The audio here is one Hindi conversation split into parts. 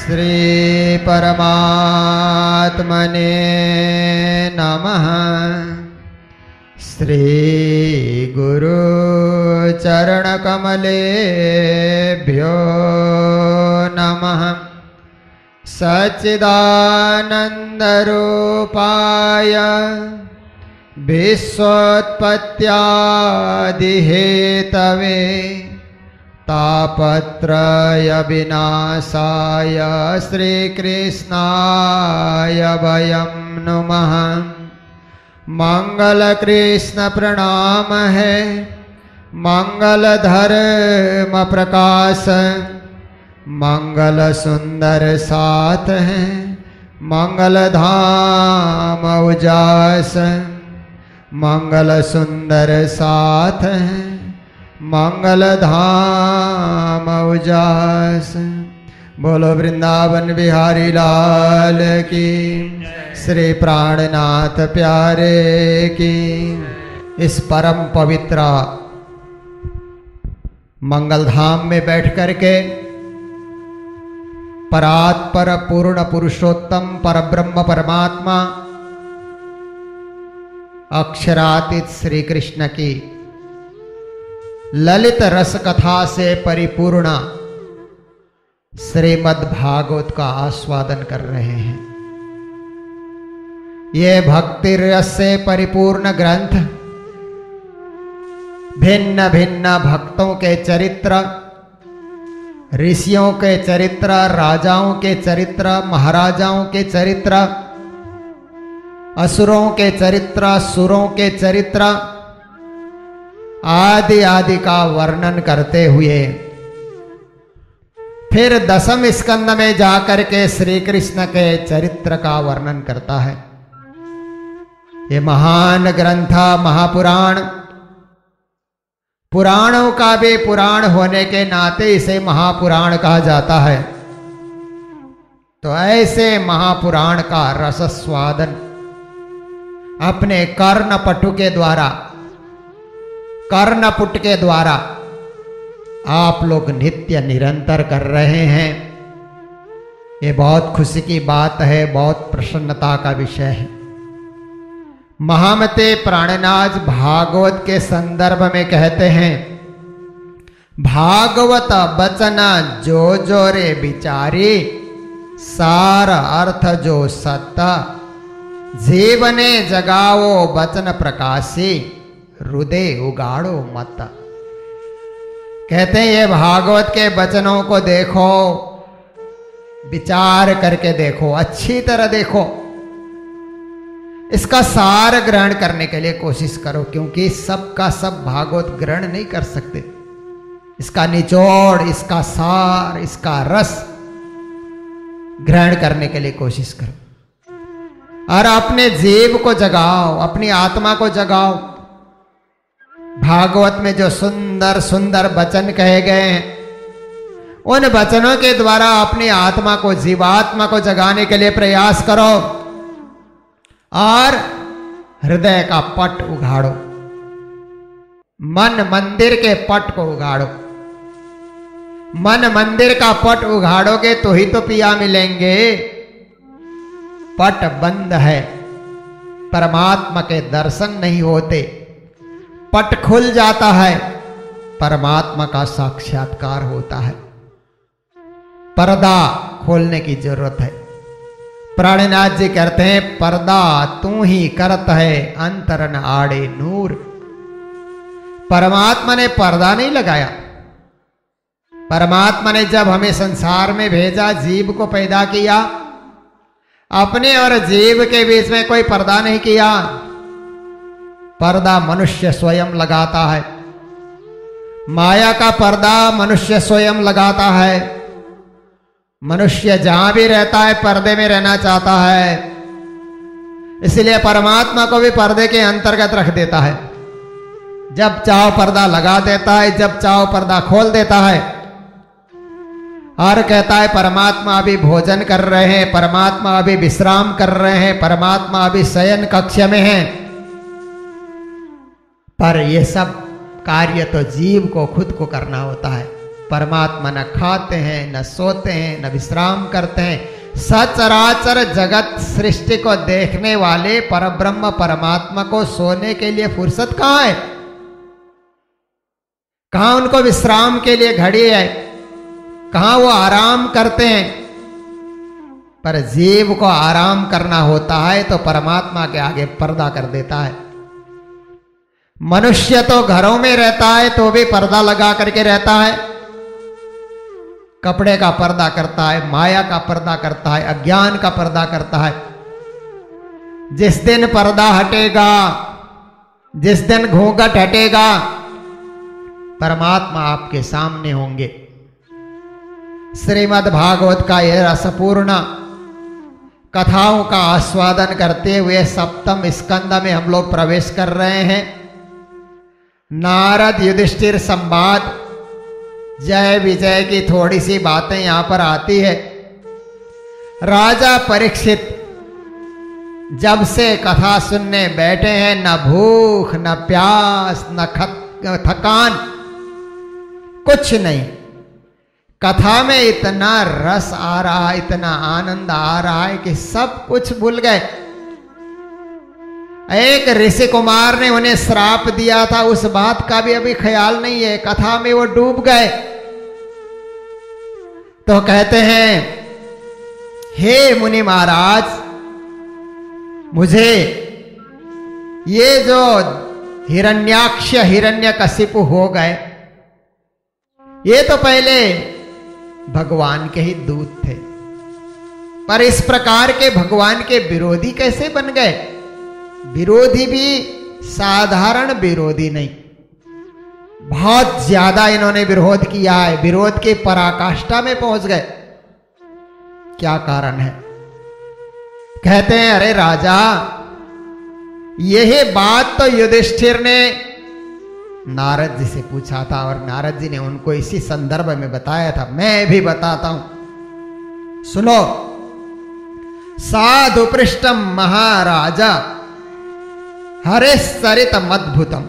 श्री परमात्मने नमः। श्री गुरु चरण कमलेभ्यो नमः। सच्चिदानंद रूपाय विश्वोत्पत्त्यादिहेतवे तापत्रय विनाशाय श्रीकृष्णाय वयं नुमः। मंगल कृष्ण प्रणाम है, मंगल धर्म प्रकाश, मंगल सुंदर साथ है, मंगल धाम उजास। मंगल सुंदर साथ है, मंगल धाम उजास। बोलो वृंदावन बिहारी लाल की, श्री प्राणनाथ प्यारे की। इस परम पवित्र मंगल धाम में बैठ करके परात्पर पूर्ण पुरुषोत्तम परब्रह्म परमात्मा अक्षरातीत श्री कृष्ण की ललित रस कथा से परिपूर्ण श्रीमद् भागवत का आस्वादन कर रहे हैं। ये भक्ति रस से परिपूर्ण ग्रंथ भिन्न भिन्न भक्तों के चरित्र, ऋषियों के चरित्र, राजाओं के चरित्र, महाराजाओं के चरित्र, असुरों के चरित्र, सुरों के चरित्र आदि आदि का वर्णन करते हुए फिर दसम स्कंद में जाकर के श्री कृष्ण के चरित्र का वर्णन करता है। ये महान ग्रंथ महापुराण, पुराणों का भी पुराण होने के नाते इसे महापुराण कहा जाता है। तो ऐसे महापुराण का रसस्वादन अपने कर्णपटु के द्वारा, कर्णपुट के द्वारा आप लोग नित्य निरंतर कर रहे हैं। ये बहुत खुशी की बात है, बहुत प्रसन्नता का विषय है। महामते प्राणनाथ भागवत के संदर्भ में कहते हैं, भागवत बचन जो जो रे विचारी, सार अर्थ जो सत्ता, जीवने जगाओ बचन प्रकाशी, हृदय उगाड़ो मत। कहते हैं ये भागवत के वचनों को देखो, विचार करके देखो, अच्छी तरह देखो, इसका सार ग्रहण करने के लिए कोशिश करो, क्योंकि सबका सब भागवत ग्रहण नहीं कर सकते। इसका निचोड़, इसका सार, इसका रस ग्रहण करने के लिए कोशिश करो और अपने जीव को जगाओ, अपनी आत्मा को जगाओ। भागवत में जो सुंदर सुंदर वचन कहे गए हैं, उन वचनों के द्वारा अपनी आत्मा को, जीवात्मा को जगाने के लिए प्रयास करो और हृदय का पट उघाड़ो, मन मंदिर के पट को उघाड़ो। मन मंदिर का पट उघाड़ोगे तो ही तो पिया मिलेंगे। पट बंद है, परमात्मा के दर्शन नहीं होते। पट खुल जाता है, परमात्मा का साक्षात्कार होता है। पर्दा खोलने की जरूरत है। प्राणनाथ जी कहते हैं, पर्दा तू ही करत है अंतर न आड़े नूर। परमात्मा ने पर्दा नहीं लगाया। परमात्मा ने जब हमें संसार में भेजा, जीव को पैदा किया, अपने और जीव के बीच में कोई पर्दा नहीं किया। पर्दा मनुष्य स्वयं लगाता है। माया का पर्दा मनुष्य स्वयं लगाता है। मनुष्य जहां भी रहता है पर्दे में रहना चाहता है, इसलिए परमात्मा को भी पर्दे के अंतर्गत रख देता है। जब चाहो पर्दा लगा देता है, जब चाहो पर्दा खोल देता है और कहता है परमात्मा अभी भोजन कर रहे हैं, परमात्मा अभी विश्राम कर रहे हैं, परमात्मा अभी शयन कक्ष में है। पर यह सब कार्य तो जीव को खुद को करना होता है। परमात्मा न खाते हैं, न सोते हैं, न विश्राम करते हैं। सचराचर जगत सृष्टि को देखने वाले परब्रह्म परमात्मा को सोने के लिए फुर्सत कहां है? कहां उनको विश्राम के लिए घड़ी है? कहां वो आराम करते हैं? पर जीव को आराम करना होता है तो परमात्मा के आगे पर्दा कर देता है। मनुष्य तो घरों में रहता है तो भी पर्दा लगा करके रहता है, कपड़े का पर्दा करता है, माया का पर्दा करता है, अज्ञान का पर्दा करता है। जिस दिन पर्दा हटेगा, जिस दिन घूंघट हटेगा, परमात्मा आपके सामने होंगे। श्रीमद् भागवत का यह रसपूर्ण कथाओं का आस्वादन करते हुए सप्तम स्कंद में हम लोग प्रवेश कर रहे हैं। नारद युधिष्ठिर संवाद, जय विजय की थोड़ी सी बातें यहां पर आती है। राजा परीक्षित जब से कथा सुनने बैठे हैं, न भूख न प्यास न थकान, कुछ नहीं। कथा में इतना रस आ रहा है, इतना आनंद आ रहा है कि सब कुछ भूल गए। एक ऋषि कुमार ने उन्हें श्राप दिया था, उस बात का भी अभी ख्याल नहीं है, कथा में वो डूब गए। तो कहते हैं, हे मुनि महाराज, मुझे ये जो हिरण्याक्ष हिरण्यकशिपु हो गए, ये तो पहले भगवान के ही दूत थे, पर इस प्रकार के भगवान के विरोधी कैसे बन गए? विरोधी भी साधारण विरोधी नहीं, बहुत ज्यादा इन्होंने विरोध किया है, विरोध की पराकाष्ठा में पहुंच गए। क्या कारण है? कहते हैं, अरे राजा, यही बात तो युधिष्ठिर ने नारद जी से पूछा था और नारद जी ने उनको इसी संदर्भ में बताया था। मैं भी बताता हूं, सुनो। साधु पृष्ठम महाराजा हरे सरित मद्भुतम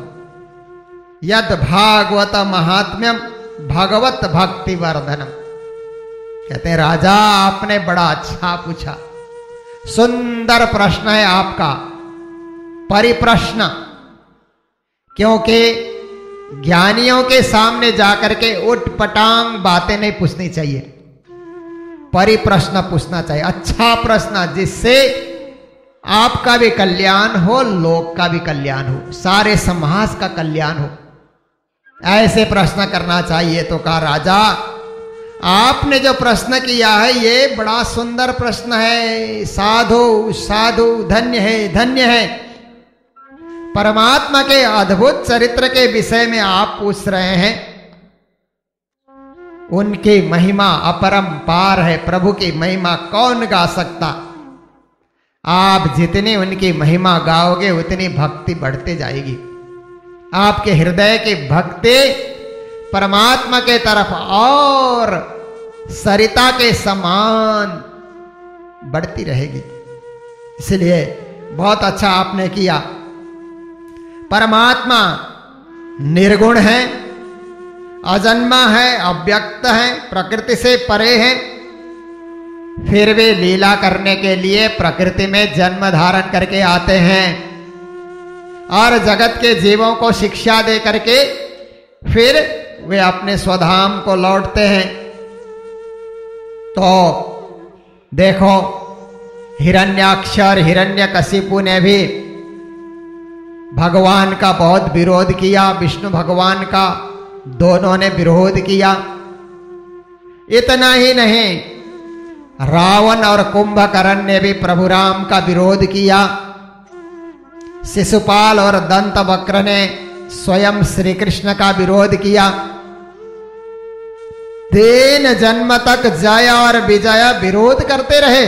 यद भागवत महात्म्यम भगवत भक्ति वर्धनम। कहते हैं, राजा, आपने बड़ा अच्छा पूछा, सुंदर प्रश्न है आपका, परिप्रश्न। क्योंकि ज्ञानियों के सामने जाकर के उटपटांग बातें नहीं पूछनी चाहिए, परिप्रश्न पूछना चाहिए, अच्छा प्रश्न, जिससे आपका भी कल्याण हो, लोक का भी कल्याण हो, सारे समाज का कल्याण हो। ऐसे प्रश्न करना चाहिए। तो कहा, राजा, आपने जो प्रश्न किया है ये बड़ा सुंदर प्रश्न है, साधु साधु, धन्य है धन्य है। परमात्मा के अद्भुत चरित्र के विषय में आप पूछ रहे हैं। उनकी महिमा अपरंपार है, प्रभु की महिमा कौन गा सकता। आप जितनी उनकी महिमा गाओगे उतनी भक्ति बढ़ते जाएगी, आपके हृदय की भक्ति परमात्मा के तरफ और सरिता के समान बढ़ती रहेगी। इसलिए बहुत अच्छा आपने किया। परमात्मा निर्गुण है, अजन्मा है, अव्यक्त है, प्रकृति से परे है, फिर वे लीला करने के लिए प्रकृति में जन्म धारण करके आते हैं और जगत के जीवों को शिक्षा दे करके फिर वे अपने स्वधाम को लौटते हैं। तो देखो, हिरण्याक्ष और हिरण्यकशिपु ने भी भगवान का बहुत विरोध किया, विष्णु भगवान का, दोनों ने विरोध किया। इतना ही नहीं, रावण और कुंभकर्ण ने भी प्रभु राम का विरोध किया। शिशुपाल और दंतवक्र ने स्वयं श्री कृष्ण का विरोध किया। 3 जन्म तक जय और विजय विरोध करते रहे,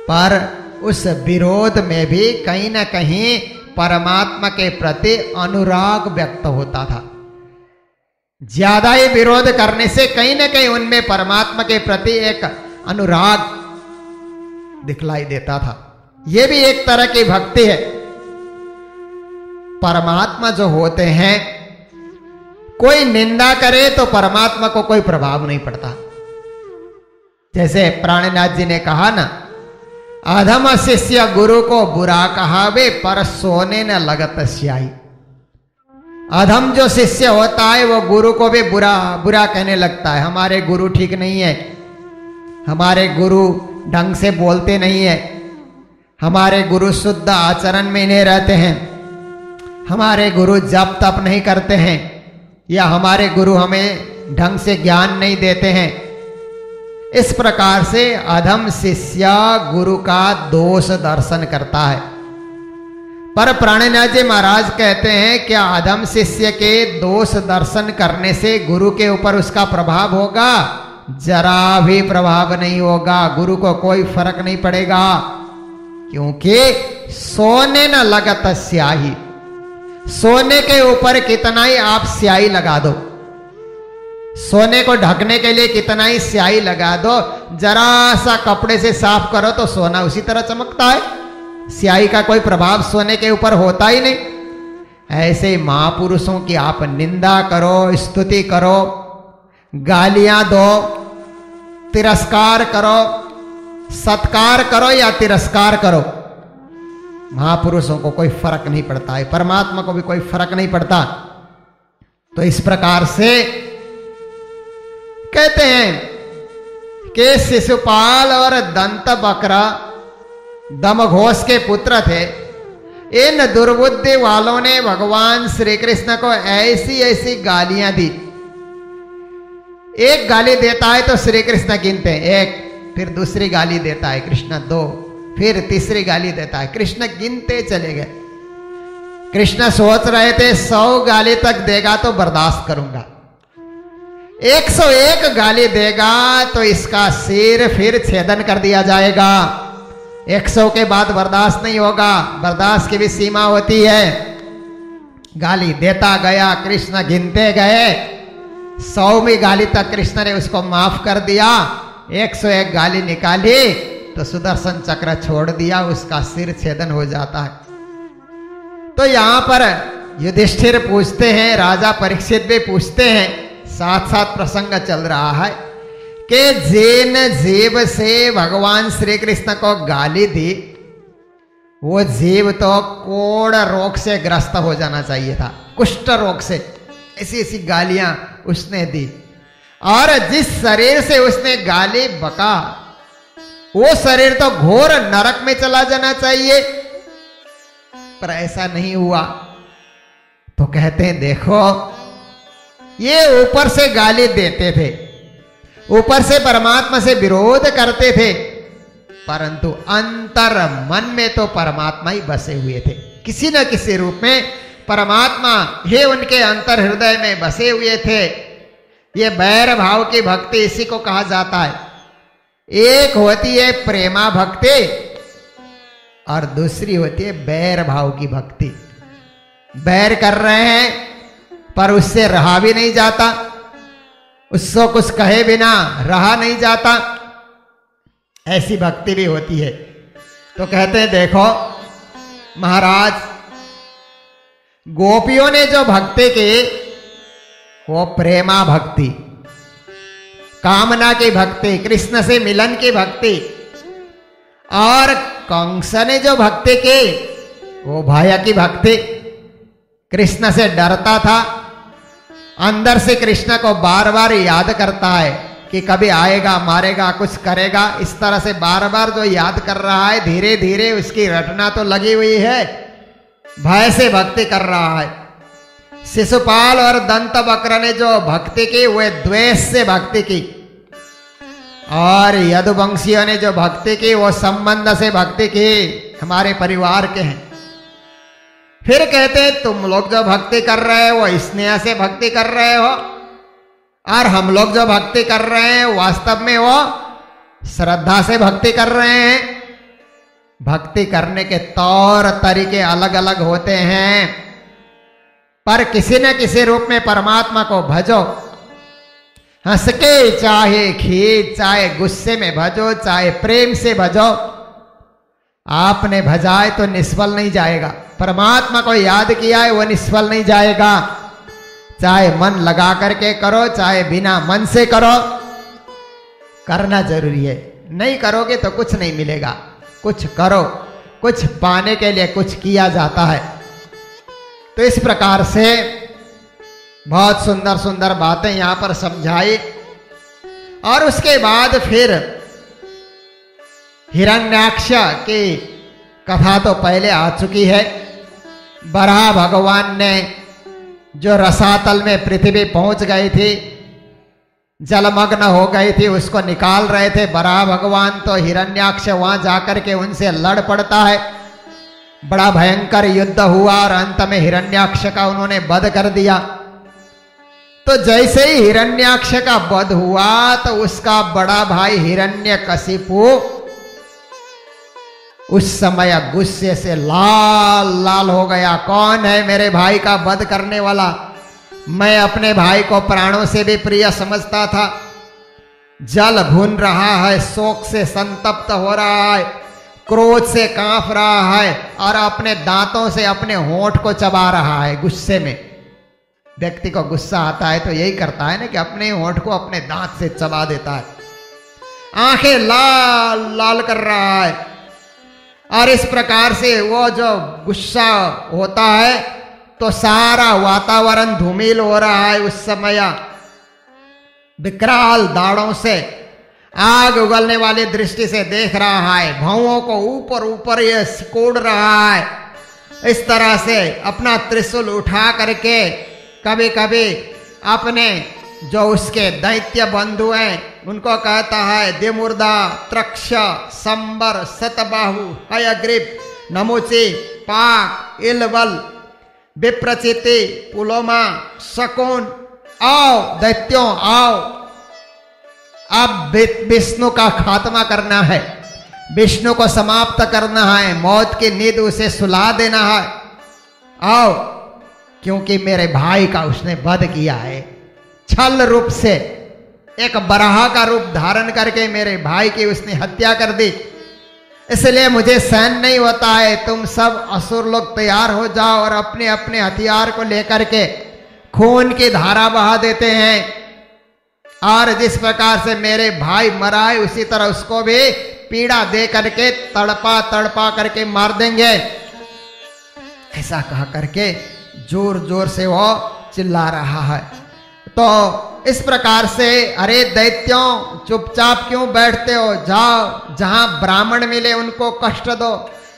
पर उस विरोध में भी कहीं न कहीं परमात्मा के प्रति अनुराग व्यक्त होता था। ज्यादा ही विरोध करने से कहीं न कहीं उनमें परमात्मा के प्रति एक अनुराग दिखलाई देता था। यह भी एक तरह की भक्ति है। परमात्मा जो होते हैं, कोई निंदा करे तो परमात्मा को कोई प्रभाव नहीं पड़ता। जैसे प्राणनाथ जी ने कहा ना, अधम शिष्य गुरु को बुरा कहावे पर सोने न लगत स्याही। अधम जो शिष्य होता है वो गुरु को भी बुरा बुरा कहने लगता है। हमारे गुरु ठीक नहीं है, हमारे गुरु ढंग से बोलते नहीं है, हमारे गुरु शुद्ध आचरण में नहीं रहते हैं, हमारे गुरु जप तप नहीं करते हैं, या हमारे गुरु हमें ढंग से ज्ञान नहीं देते हैं। इस प्रकार से अधम शिष्य गुरु का दोष दर्शन करता है। पर प्राणनाथ जी महाराज कहते हैं क्या अधम शिष्य के दोष दर्शन करने से गुरु के ऊपर उसका प्रभाव होगा? जरा भी प्रभाव नहीं होगा, गुरु को कोई फर्क नहीं पड़ेगा, क्योंकि सोने न लगत स्याही। सोने के ऊपर कितना ही आप स्याही लगा दो, सोने को ढकने के लिए कितना ही स्याही लगा दो, जरा सा कपड़े से साफ करो तो सोना उसी तरह चमकता है। स्याही का कोई प्रभाव सोने के ऊपर होता ही नहीं। ऐसे ही महापुरुषों की आप निंदा करो, स्तुति करो, गालियां दो, तिरस्कार करो, सत्कार करो या तिरस्कार करो, महापुरुषों को कोई फर्क नहीं पड़ता है, परमात्मा को भी कोई फर्क नहीं पड़ता। तो इस प्रकार से कहते हैं कि शिशुपाल और दंत बकरा दमघोष के पुत्र थे। इन दुर्बुद्धि वालों ने भगवान श्री कृष्ण को ऐसी ऐसी गालियां दी। एक गाली देता है तो श्री कृष्ण गिनते हैं, एक, फिर दूसरी गाली देता है कृष्ण, दो, फिर तीसरी गाली देता है, कृष्ण गिनते चले गए। कृष्ण सोच रहे थे 100 गाली तक देगा तो बर्दाश्त करूंगा, 101 गाली देगा तो इसका सिर फिर छेदन कर दिया जाएगा। 100 के बाद बर्दाश्त नहीं होगा, बर्दाश्त की भी सीमा होती है। गाली देता गया, कृष्ण गिनते गए, 100वीं गाली तक कृष्ण ने उसको माफ कर दिया। 101 गाली निकाली तो सुदर्शन चक्र छोड़ दिया, उसका सिर छेदन हो जाता है। तो यहां पर युधिष्ठिर पूछते हैं, राजा परीक्षित भी पूछते हैं, साथ साथ प्रसंग चल रहा है कि जिन जीव से भगवान श्री कृष्ण को गाली दी वो जीव तो कोढ़ रोग से ग्रस्त हो जाना चाहिए था, कुष्ठ रोग से। ऐसी ऐसी गालियां उसने दी, और जिस शरीर से उसने गाली बका वो शरीर तो घोर नरक में चला जाना चाहिए, पर ऐसा नहीं हुआ। तो कहते हैं देखो, ये ऊपर से गाली देते थे, ऊपर से परमात्मा से विरोध करते थे, परंतु अंतर मन में तो परमात्मा ही बसे हुए थे। किसी न किसी रूप में परमात्मा ही उनके अंतर हृदय में बसे हुए थे। ये बैर भाव की भक्ति इसी को कहा जाता है। एक होती है प्रेमा भक्ति और दूसरी होती है बैर भाव की भक्ति। बैर कर रहे हैं पर उससे रहा भी नहीं जाता, उसको कुछ कहे बिना रहा नहीं जाता, ऐसी भक्ति भी होती है। तो कहते हैं देखो महाराज, गोपियों ने जो भक्ति की वो प्रेमा भक्ति, कामना की भक्ति, कृष्ण से मिलन की भक्ति, और कंस ने जो भक्ति की वो भय की भक्ति। कृष्ण से डरता था, अंदर से कृष्ण को बार बार याद करता है कि कभी आएगा, मारेगा, कुछ करेगा। इस तरह से बार बार जो याद कर रहा है, धीरे धीरे उसकी रटना तो लगी हुई है, भय से भक्ति कर रहा है। शिशुपाल और दंत बक्र ने जो भक्ति की वह द्वेष से भक्ति की, और यदुवंशियों ने जो भक्ति की वो संबंध से भक्ति की, हमारे परिवार के हैं। फिर कहते हैं तुम लोग जो भक्ति कर रहे हो वो स्नेह से भक्ति कर रहे हो, और हम लोग जो भक्ति कर रहे हैं वास्तव में वो श्रद्धा से भक्ति कर रहे हैं। भक्ति करने के तौर तरीके अलग अलग होते हैं, पर किसी न किसी रूप में परमात्मा को भजो। हंस के चाहे खींच, चाहे गुस्से में भजो, चाहे प्रेम से भजो, आपने भजाए तो निष्फल नहीं जाएगा। परमात्मा को याद किया है वो निष्फल नहीं जाएगा। चाहे मन लगा करके करो चाहे बिना मन से करो, करना जरूरी है। नहीं करोगे तो कुछ नहीं मिलेगा। कुछ करो, कुछ पाने के लिए कुछ किया जाता है। तो इस प्रकार से बहुत सुंदर सुंदर बातें यहां पर समझाई। और उसके बाद फिर हिरण्याक्ष की कथा तो पहले आ चुकी है। बराह भगवान ने जो रसातल में पृथ्वी पहुंच गई थी, जलमग्न हो गई थी, उसको निकाल रहे थे बराह भगवान। तो हिरण्याक्ष वहां जाकर के उनसे लड़ पड़ता है। बड़ा भयंकर युद्ध हुआ और अंत में हिरण्याक्ष का उन्होंने वध कर दिया। तो जैसे ही हिरण्याक्ष का वध हुआ तो उसका बड़ा भाई हिरण्यकशिपु उस समय गुस्से से लाल लाल हो गया। कौन है मेरे भाई का वध करने वाला? मैं अपने भाई को प्राणों से भी प्रिय समझता था। जल भून रहा है, शोक से संतप्त हो रहा है, क्रोध से कांप रहा है और अपने दांतों से अपने होंठ को चबा रहा है गुस्से में। व्यक्ति को गुस्सा आता है तो यही करता है ना कि अपने होंठ को अपने दांत से चबा देता है, आंखें लाल लाल कर रहा है। और इस प्रकार से वो जो गुस्सा होता है तो सारा वातावरण धूमिल हो रहा है। उस समय विकराल दाढ़ों से आग उगलने वाली दृष्टि से देख रहा है, भौंओं को ऊपर ऊपर ये सिकोड़ रहा है। इस तरह से अपना त्रिशूल उठा करके कभी कभी अपने जो उसके दैत्य बंधु हैं उनको कहता है, दिमुर्दा, त्रक्ष, संबर, सतबाहु, हयग्रीव, नमुची, पाक, इलवल, विप्रचिति, पुलोमा, शकुन, आओ दैत्यों आओ, अब विष्णु का खात्मा करना है, विष्णु को समाप्त करना है, मौत की नींद उसे सुला देना है। आओ, क्योंकि मेरे भाई का उसने वध किया है। छल रूप से एक बराह का रूप धारण करके मेरे भाई की उसने हत्या कर दी। इसलिए मुझे सहन नहीं होता है। तुम सब असुर लोग तैयार हो जाओ और अपने अपने हथियार को लेकर के खून की धारा बहा देते हैं। और जिस प्रकार से मेरे भाई मरा है उसी तरह उसको भी पीड़ा दे करके तड़पा तड़पा करके मार देंगे। ऐसा कहा करके जोर जोर से वो चिल्ला रहा है। तो इस प्रकार से, अरे दैत्यों चुपचाप क्यों बैठते हो? जाओ, जहां ब्राह्मण मिले उनको कष्ट दो,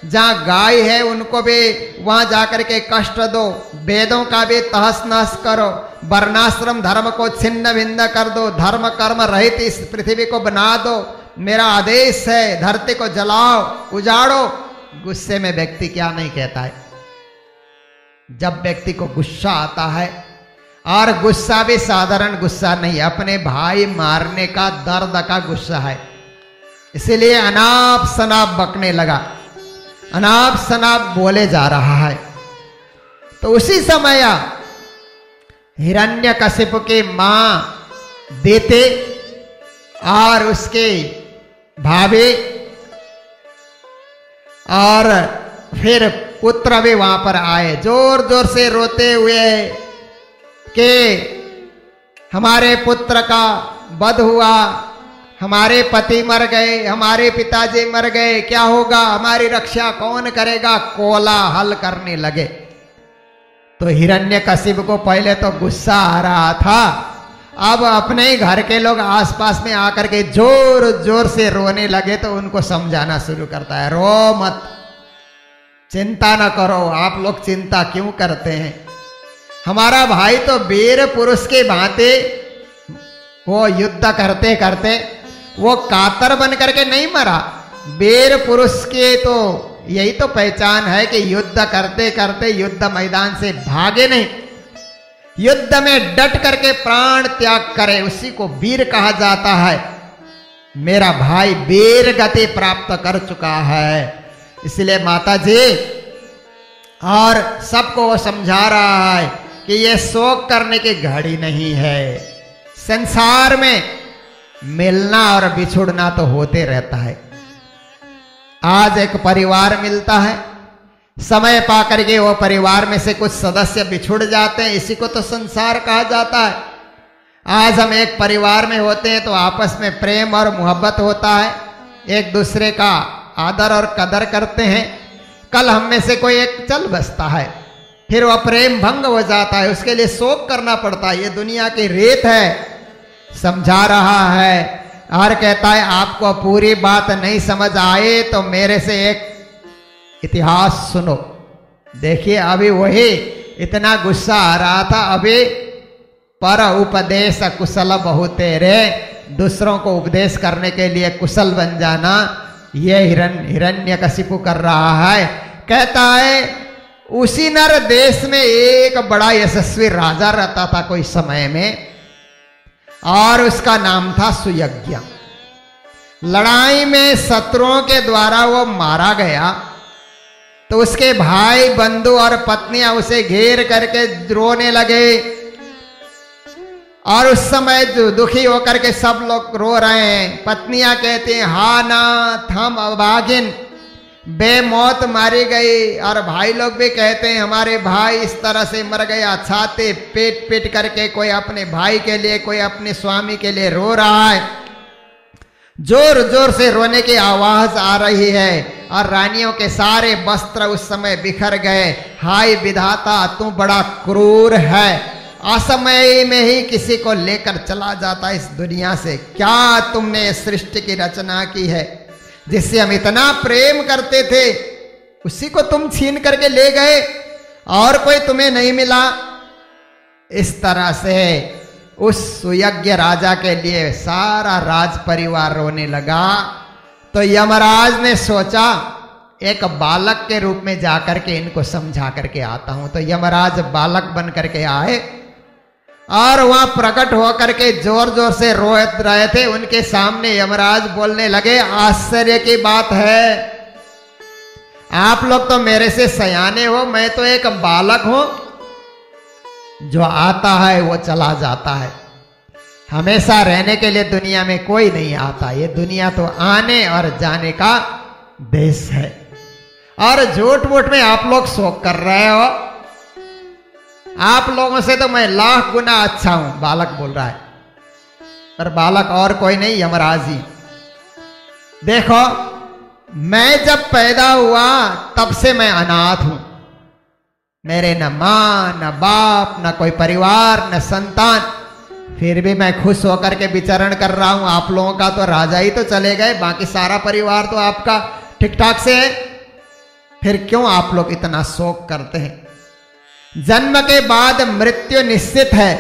जहां गाय है उनको भी वहां जाकर के कष्ट दो, वेदों का भी तहस नहस करो, वर्णाश्रम धर्म को छिन्न भिन्न कर दो, धर्म कर्म रहित इस पृथ्वी को बना दो। मेरा आदेश है, धरती को जलाओ, उजाड़ो। गुस्से में व्यक्ति क्या नहीं कहता है? जब व्यक्ति को गुस्सा आता है, और गुस्सा भी साधारण गुस्सा नहीं, अपने भाई मारने का दर्द का गुस्सा है, इसीलिए अनाप शनाप बकने लगा, अनाप शनाप बोले जा रहा है। तो उसी समय हिरण्यकशिपु की मां देते और उसके भाभी और फिर पुत्र भी वहां पर आए, जोर जोर से रोते हुए कि हमारे पुत्र का वध हुआ, हमारे पति मर गए, हमारे पिताजी मर गए, क्या होगा, हमारी रक्षा कौन करेगा? कोलाहल करने लगे। तो हिरण्यकशिपु को पहले तो गुस्सा आ रहा था, अब अपने ही घर के लोग आसपास में आकर के जोर जोर से रोने लगे तो उनको समझाना शुरू करता है, रो मत, चिंता न करो, आप लोग चिंता क्यों करते हैं? हमारा भाई तो वीर पुरुष के भांति वो युद्ध करते करते वो कातर बन करके नहीं मरा। वीर पुरुष के तो यही तो पहचान है कि युद्ध करते करते युद्ध मैदान से भागे नहीं, युद्ध में डट करके प्राण त्याग करे, उसी को वीर कहा जाता है। मेरा भाई वीर गति प्राप्त कर चुका है, इसलिए माता जी और सबको वो समझा रहा है कि ये शोक करने की घड़ी नहीं है। संसार में मिलना और बिछुड़ना तो होते रहता है। आज एक परिवार मिलता है, समय पा करके वो परिवार में से कुछ सदस्य बिछुड़ जाते हैं। इसी को तो संसार कहा जाता है। आज हम एक परिवार में होते हैं तो आपस में प्रेम और मोहब्बत होता है, एक दूसरे का आदर और कदर करते हैं। कल हम में से कोई एक चल बसता है, फिर वह प्रेम भंग हो जाता है, उसके लिए शोक करना पड़ता है। ये दुनिया की रीत है। समझा रहा है और कहता है आपको पूरी बात नहीं समझ आए तो मेरे से एक इतिहास सुनो। देखिए अभी वही इतना गुस्सा आ रहा था, अभी पर उपदेश कुशल बहु तेरे, दूसरों को उपदेश करने के लिए कुशल बन जाना, ये हिरण्यकशिपु कर रहा है। कहता है उसी नर देश में एक बड़ा यशस्वी राजा रहता था कोई समय में, और उसका नाम था सुयज्ञ। लड़ाई में शत्रुओं के द्वारा वो मारा गया तो उसके भाई बंधु और पत्नियां उसे घेर करके रोने लगे, और उस समय दुखी होकर के सब लोग रो रहे हैं। पत्नियां कहती हैं हा नाथ हम अभागिन बेमौत मारी गई, और भाई लोग भी कहते हैं हमारे भाई इस तरह से मर गया। छाते पेट पेट करके कोई अपने भाई के लिए, कोई अपने स्वामी के लिए रो रहा है। जोर जोर से रोने की आवाज आ रही है, और रानियों के सारे वस्त्र उस समय बिखर गए। हाय विधाता तू बड़ा क्रूर है, असमय में ही किसी को लेकर चला जाता इस दुनिया से। क्या तुमने सृष्टि की रचना की है, जिससे हम इतना प्रेम करते थे, उसी को तुम छीन करके ले गए और कोई तुम्हें नहीं मिला। इस तरह से उस सुयज्ञ राजा के लिए सारा राज परिवार रोने लगा। तो यमराज ने सोचा एक बालक के रूप में जाकर के इनको समझा करके आता हूं। तो यमराज बालक बन करके आए और वहां प्रकट होकर के जोर जोर से रो रहे थे। उनके सामने यमराज बोलने लगे आश्चर्य की बात है, आप लोग तो मेरे से सयाने हो, मैं तो एक बालक हूं, जो आता है वो चला जाता है। हमेशा रहने के लिए दुनिया में कोई नहीं आता। ये दुनिया तो आने और जाने का देश है। और झूठ मूठ में आप लोग शोक कर रहे हो। आप लोगों से तो मैं लाख गुना अच्छा हूं, बालक बोल रहा है। और बालक और कोई नहीं, यमराज ही। देखो मैं जब पैदा हुआ तब से मैं अनाथ हूं। मेरे न मां न बाप न कोई परिवार न संतान, फिर भी मैं खुश होकर के विचरण कर रहा हूं। आप लोगों का तो राजा ही तो चले गए, बाकी सारा परिवार तो आपका ठीक ठाक से है, फिर क्यों आप लोग इतना शोक करते हैं। जन्म के बाद मृत्यु निश्चित है,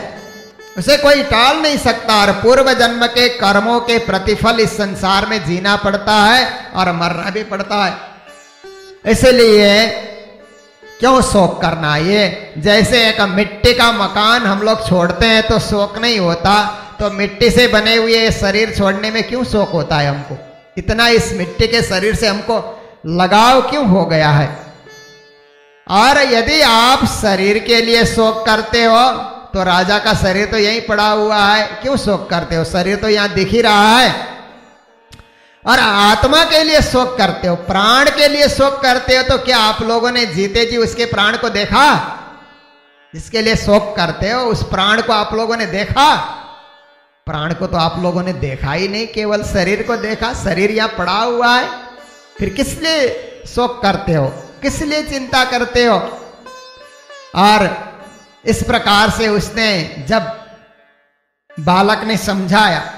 उसे कोई टाल नहीं सकता, और पूर्व जन्म के कर्मों के प्रतिफल इस संसार में जीना पड़ता है और मरना भी पड़ता है। इसलिए क्यों शोक करना। ये जैसे एक मिट्टी का मकान हम लोग छोड़ते हैं तो शोक नहीं होता, तो मिट्टी से बने हुए शरीर छोड़ने में क्यों शोक होता है हमको। इतना इस मिट्टी के शरीर से हमको लगाव क्यों हो गया है। और यदि आप शरीर के लिए शोक करते हो तो राजा का शरीर तो यहीं पड़ा हुआ है, क्यों शोक करते हो। शरीर तो यहां दिख ही रहा है। और आत्मा के लिए शोक करते हो, प्राण के लिए शोक करते हो, तो क्या आप लोगों ने जीते जी उसके प्राण को देखा। जिसके लिए शोक करते हो उस प्राण को आप लोगों ने देखा। प्राण को तो आप लोगों ने देखा ही नहीं, केवल शरीर को देखा। शरीर यहां पड़ा हुआ है, फिर किस लिए शोक करते हो, किस लिए चिंता करते हो। और इस प्रकार से उसने जब बालक ने समझाया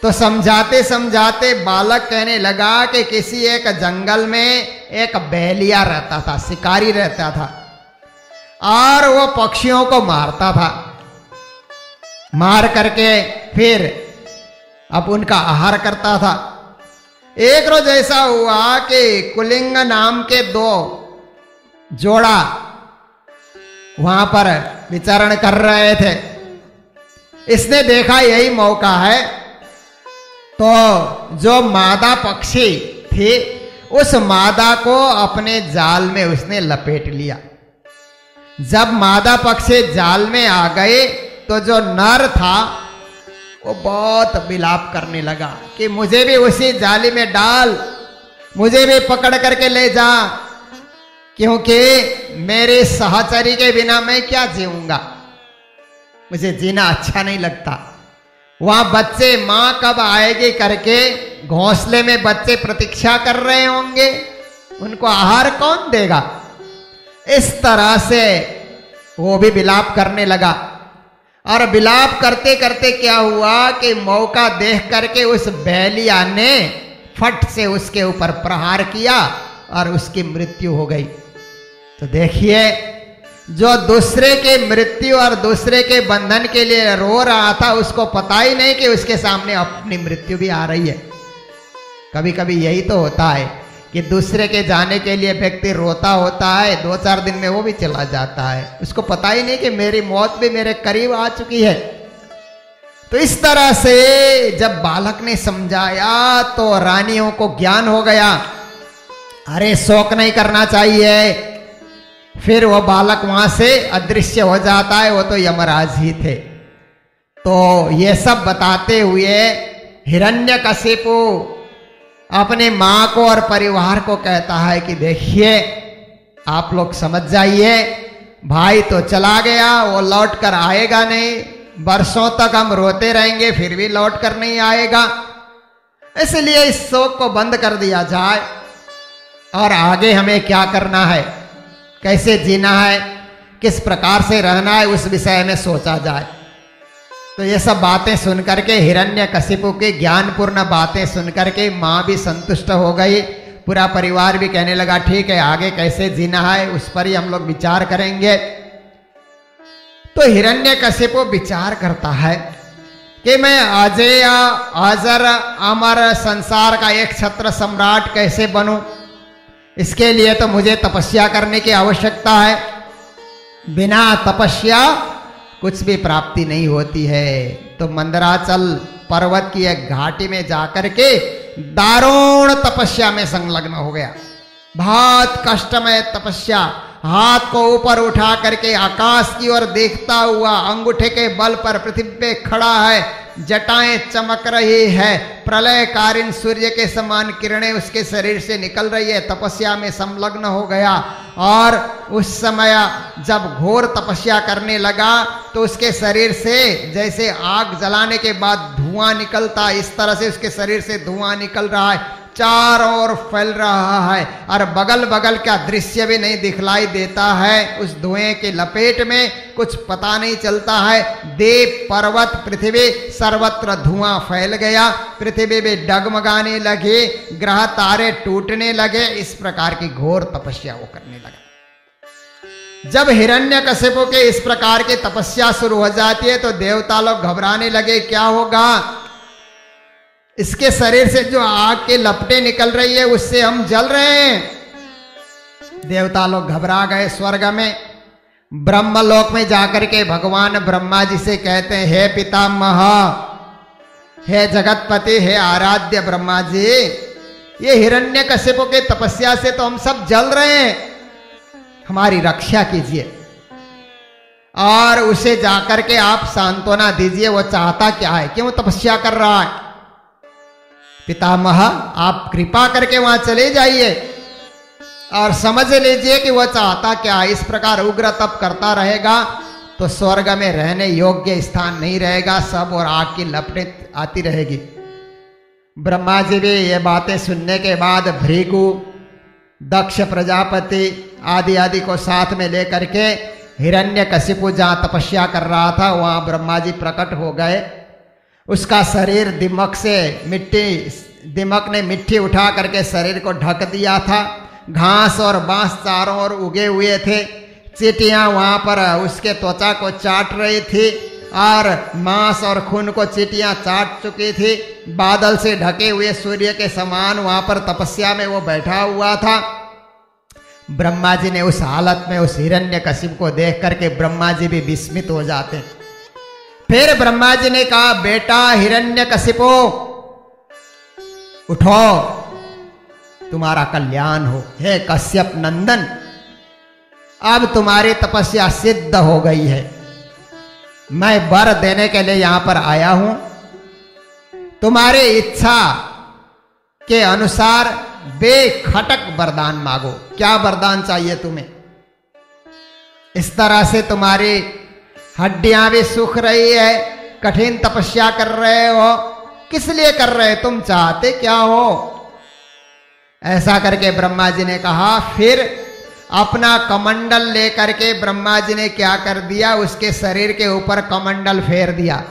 तो समझाते समझाते बालक कहने लगा कि किसी एक जंगल में एक बैलिया रहता था, शिकारी रहता था, और वो पक्षियों को मारता था। मार करके फिर अब उनका आहार करता था। एक रोज ऐसा हुआ कि कुलिंग नाम के दो जोड़ा वहां पर विचरण कर रहे थे। इसने देखा यही मौका है, तो जो मादा पक्षी थी उस मादा को अपने जाल में उसने लपेट लिया। जब मादा पक्षी जाल में आ गए तो जो नर था वो बहुत विलाप करने लगा कि मुझे भी उसी जाली में डाल, मुझे भी पकड़ करके ले जा। क्योंकि मेरे सहचरी के बिना मैं क्या जीऊंगा, मुझे जीना अच्छा नहीं लगता। वहां बच्चे मां कब आएगी करके घोंसले में बच्चे प्रतीक्षा कर रहे होंगे, उनको आहार कौन देगा। इस तरह से वो भी विलाप करने लगा। और विलाप करते करते क्या हुआ कि मौका देख करके उस बैलिया ने फट से उसके ऊपर प्रहार किया और उसकी मृत्यु हो गई। तो देखिए, जो दूसरे के मृत्यु और दूसरे के बंधन के लिए रो रहा था, उसको पता ही नहीं कि उसके सामने अपनी मृत्यु भी आ रही है। कभी कभी यही तो होता है कि दूसरे के जाने के लिए व्यक्ति रोता होता है, 2-4 दिन में वो भी चला जाता है, उसको पता ही नहीं कि मेरी मौत भी मेरे करीब आ चुकी है। तो इस तरह से जब बालक ने समझाया तो रानियों को ज्ञान हो गया, अरे शोक नहीं करना चाहिए। फिर वो बालक वहां से अदृश्य हो जाता है, वो तो यमराज ही थे। तो ये सब बताते हुए हिरण्यकशिपु अपने मां को और परिवार को कहता है कि देखिए, आप लोग समझ जाइए, भाई तो चला गया, वो लौट कर आएगा नहीं, वर्षों तक हम रोते रहेंगे फिर भी लौट कर नहीं आएगा। इसलिए इस शोक को बंद कर दिया जाए और आगे हमें क्या करना है, कैसे जीना है, किस प्रकार से रहना है, उस विषय में सोचा जाए। तो ये सब बातें सुनकर के, हिरण्यकशिपु की ज्ञानपूर्ण बातें सुनकर के माँ भी संतुष्ट हो गई, पूरा परिवार भी कहने लगा ठीक है, आगे कैसे जीना है उस पर ही हम लोग विचार करेंगे। तो हिरण्यकशिपु विचार करता है कि मैं अजय अजर अमर संसार का एक छत्र सम्राट कैसे बनूं। इसके लिए तो मुझे तपस्या करने की आवश्यकता है, बिना तपस्या कुछ भी प्राप्ति नहीं होती है। तो मंदराचल पर्वत की एक घाटी में जाकर के दारुण तपस्या में संलग्न हो गया। बहुत कष्टमय तपस्या, हाथ को ऊपर उठा करके आकाश की ओर देखता हुआ अंगूठे के बल पर पृथ्वी पे खड़ा है, जटाएं चमक रही है, प्रलयकालीन सूर्य के समान किरणें उसके शरीर से निकल रही है, तपस्या में संलग्न हो गया। और उस समय जब घोर तपस्या करने लगा तो उसके शरीर से जैसे आग जलाने के बाद धुआं निकलता, इस तरह से उसके शरीर से धुआं निकल रहा है, चारों ओर फैल रहा है और बगल बगल का दृश्य भी नहीं दिखलाई देता है। उस धुएं के लपेट में कुछ पता नहीं चलता है। देव पर्वत पृथ्वी सर्वत्र धुआं फैल गया, पृथ्वी में डगमगाने लगे, ग्रह तारे टूटने लगे। इस प्रकार की घोर तपस्या वो करने लगा। जब हिरण्यकशिपु के इस प्रकार की तपस्या शुरू हो जाती है तो देवता लोग घबराने लगे, क्या होगा, इसके शरीर से जो आग के लपटें निकल रही है उससे हम जल रहे हैं। देवता लोग घबरा गए। स्वर्ग में ब्रह्मलोक में जाकर के भगवान ब्रह्मा जी से कहते हैं, हे पितामह, हे जगतपति, हे आराध्य ब्रह्मा जी, ये हिरण्यकशिपु के तपस्या से तो हम सब जल रहे हैं, हमारी रक्षा कीजिए और उसे जाकर के आप सांत्वना दीजिए, वो चाहता क्या है, क्यों तपस्या कर रहा है। पितामह, आप कृपा करके वहां चले जाइए और समझ लीजिए कि वह चाहता क्या है। इस प्रकार उग्र तप करता रहेगा तो स्वर्ग में रहने योग्य स्थान नहीं रहेगा, सब और आग की लपटें आती रहेगी। ब्रह्मा जी भी ये बातें सुनने के बाद भृगु, दक्ष प्रजापति आदि आदि को साथ में लेकर के हिरण्यकशिपु जहाँ तपस्या कर रहा था वहाँ ब्रह्मा जी प्रकट हो गए। उसका शरीर दिमक ने मिट्टी उठा करके शरीर को ढक दिया था। घास और बांस चारों ओर उगे हुए थे। चींटियां वहां पर उसके त्वचा को चाट रही थी और मांस और खून को चींटियां चाट चुकी थी। बादल से ढके हुए सूर्य के समान वहां पर तपस्या में वो बैठा हुआ था। ब्रह्मा जी ने उस हालत में उस हिरण्यकशिपु को देख करके ब्रह्मा जी भी विस्मित हो जाते। फिर ब्रह्मा जी ने कहा, बेटा हिरण्यकशिपु, उठो, तुम्हारा कल्याण हो। हे कश्यप नंदन, अब तुम्हारी तपस्या सिद्ध हो गई है। मैं वर देने के लिए यहां पर आया हूं। तुम्हारी इच्छा के अनुसार बेखटक वरदान मांगो। क्या वरदान चाहिए तुम्हें? इस तरह से तुम्हारी हड्डियां भी सूख रही है, कठिन तपस्या कर रहे हो, किस लिए कर रहे हो? तुम चाहते क्या हो? ऐसा करके ब्रह्मा जी ने कहा। फिर अपना कमंडल लेकर के ब्रह्मा जी ने क्या कर दिया, उसके शरीर के ऊपर कमंडल फेर दिया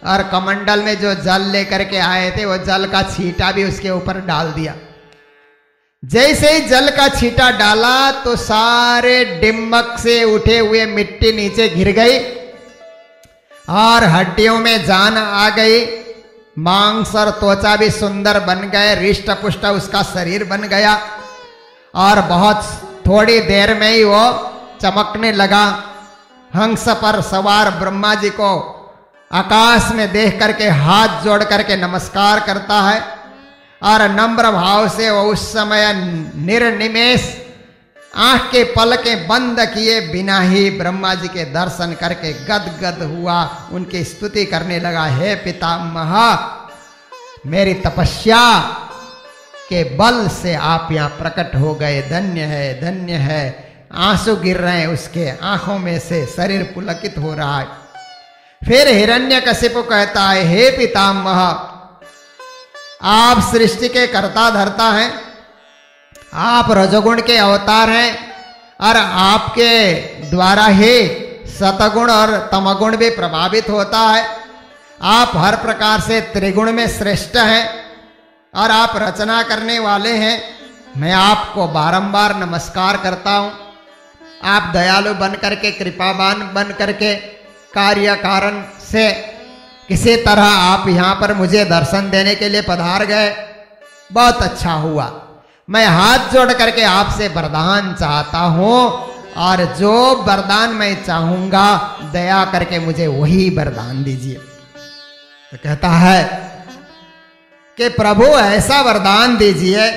और कमंडल में जो जल लेकर के आए थे वो जल का छींटा भी उसके ऊपर डाल दिया। जैसे ही जल का छींटा डाला तो सारे डिम्मक से उठे हुए मिट्टी नीचे गिर गई और हड्डियों में जान आ गई, मांस और त्वचा भी सुंदर बन गए, रिष्ट पुष्ट उसका शरीर बन गया और बहुत थोड़ी देर में ही वो चमकने लगा। हंस पर सवार ब्रह्मा जी को आकाश में देख करके हाथ जोड़ करके नमस्कार करता है और नम्र भाव से वो उस समय निर्निमेष आंख के पलकें बंद किए बिना ही ब्रह्मा जी के दर्शन करके गदगद हुआ, उनकी स्तुति करने लगा। हे पितामह, मेरी तपस्या के बल से आप यहाँ प्रकट हो गए, धन्य है, धन्य है। आंसू गिर रहे हैं उसके आंखों में से, शरीर पुलकित हो रहा है। फिर हिरण्यकशिपु कहता है, हे पितामह, आप सृष्टि के कर्ता धर्ता हैं, आप रजोगुण के अवतार हैं और आपके द्वारा ही सतगुण और तमगुण भी प्रभावित होता है। आप हर प्रकार से त्रिगुण में श्रेष्ठ हैं और आप रचना करने वाले हैं। मैं आपको बारंबार नमस्कार करता हूँ। आप दयालु बन करके, कृपावान बन करके, कार्य कारण से किसी तरह आप यहाँ पर मुझे दर्शन देने के लिए पधार गए, बहुत अच्छा हुआ। मैं हाथ जोड़ करके आपसे वरदान चाहता हूँ और जो वरदान मैं चाहूंगा दया करके मुझे वही वरदान दीजिए। तो कहता है कि प्रभु ऐसा वरदान दीजिए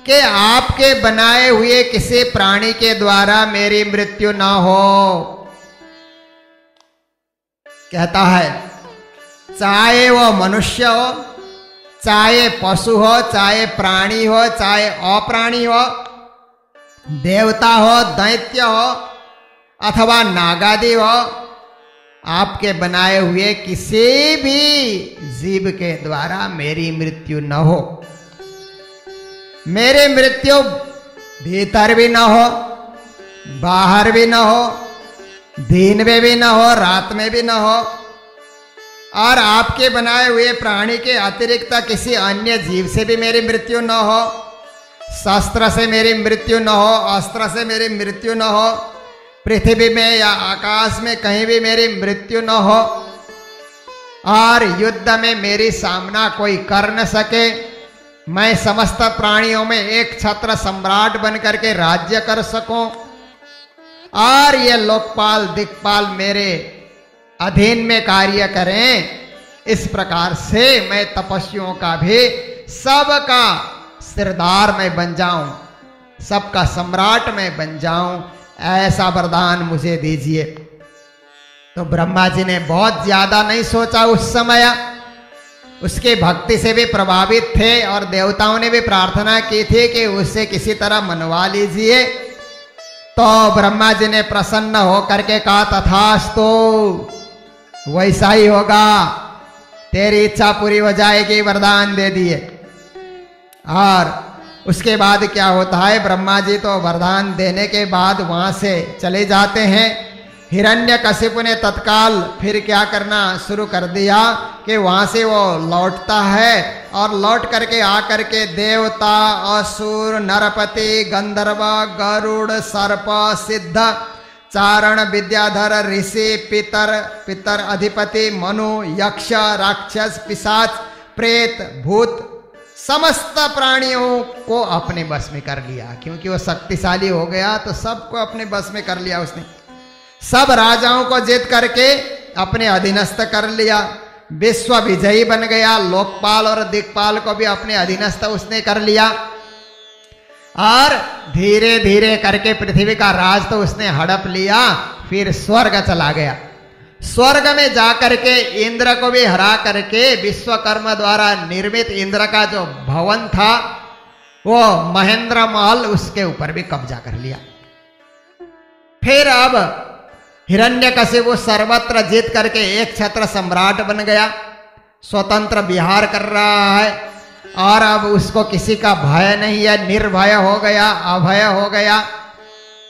कि आपके बनाए हुए किसी प्राणी के द्वारा मेरी मृत्यु ना हो। कहता है चाहे वो मनुष्य हो, चाहे पशु हो, चाहे प्राणी हो, चाहे अप्राणी हो, देवता हो, दैत्य हो अथवा नागादि हो, आपके बनाए हुए किसी भी जीव के द्वारा मेरी मृत्यु न हो। मेरी मृत्यु भीतर भी न हो, बाहर भी न हो, दिन में भी न हो, रात में भी न हो, और आपके बनाए हुए प्राणी के अतिरिक्त किसी अन्य जीव से भी मेरी मृत्यु न हो। शस्त्र से मेरी मृत्यु न हो, अस्त्र से मेरी मृत्यु न हो, पृथ्वी में या आकाश में कहीं भी मेरी मृत्यु न हो, और युद्ध में मेरी सामना कोई कर न सके। मैं समस्त प्राणियों में एक छत्र सम्राट बन करके राज्य कर सकूं और ये लोकपाल दिक्पाल मेरे अधीन में कार्य करें। इस प्रकार से मैं तपस्वियों का भी सबका सिरदार में बन जाऊं, सबका सम्राट में बन जाऊं, ऐसा वरदान मुझे दीजिए। तो ब्रह्मा जी ने बहुत ज्यादा नहीं सोचा उस समय, उसके भक्ति से भी प्रभावित थे और देवताओं ने भी प्रार्थना की थी कि उसे किसी तरह मनवा लीजिए। तो ब्रह्मा जी ने प्रसन्न होकर के कहा तथास्तु, वैसा ही होगा, तेरी इच्छा पूरी हो जाएगी, वरदान दे दिए। और उसके बाद क्या होता है, ब्रह्मा जी तो वरदान देने के बाद वहां से चले जाते हैं। हिरण्यकशिपु ने तत्काल फिर क्या करना शुरू कर दिया कि वहां से वो लौटता है और लौट करके आकर के देवता, असुर, नरपति, गंधर्व, गरुड़, सर्प, सिद्ध, चारण, विद्याधर, ऋषि, पितर अधिपति, मनु, यक्ष, राक्षस, पिशाच, प्रेत, भूत, समस्त प्राणियों को अपने बस में कर लिया। क्योंकि वो शक्तिशाली हो गया तो सबको अपने बस में कर लिया उसने। सब राजाओं को जीत करके अपने अधीनस्थ कर लिया, विश्व विजयी बन गया, लोकपाल और दिक्पाल को भी अपने अधीनस्थ उसने कर लिया और धीरे धीरे करके पृथ्वी का राज तो उसने हड़प लिया। फिर स्वर्ग चला गया। स्वर्ग में जाकर के इंद्र को भी हरा करके विश्वकर्मा द्वारा निर्मित इंद्र का जो भवन था वो महेंद्र महल उसके ऊपर भी कब्जा कर लिया। फिर अब हिरण्यकशिपु सर्वत्र जीत करके एक छत्र सम्राट बन गया, स्वतंत्र विहार कर रहा है और अब उसको किसी का भय नहीं है, निर्भय हो गया, अभय हो गया।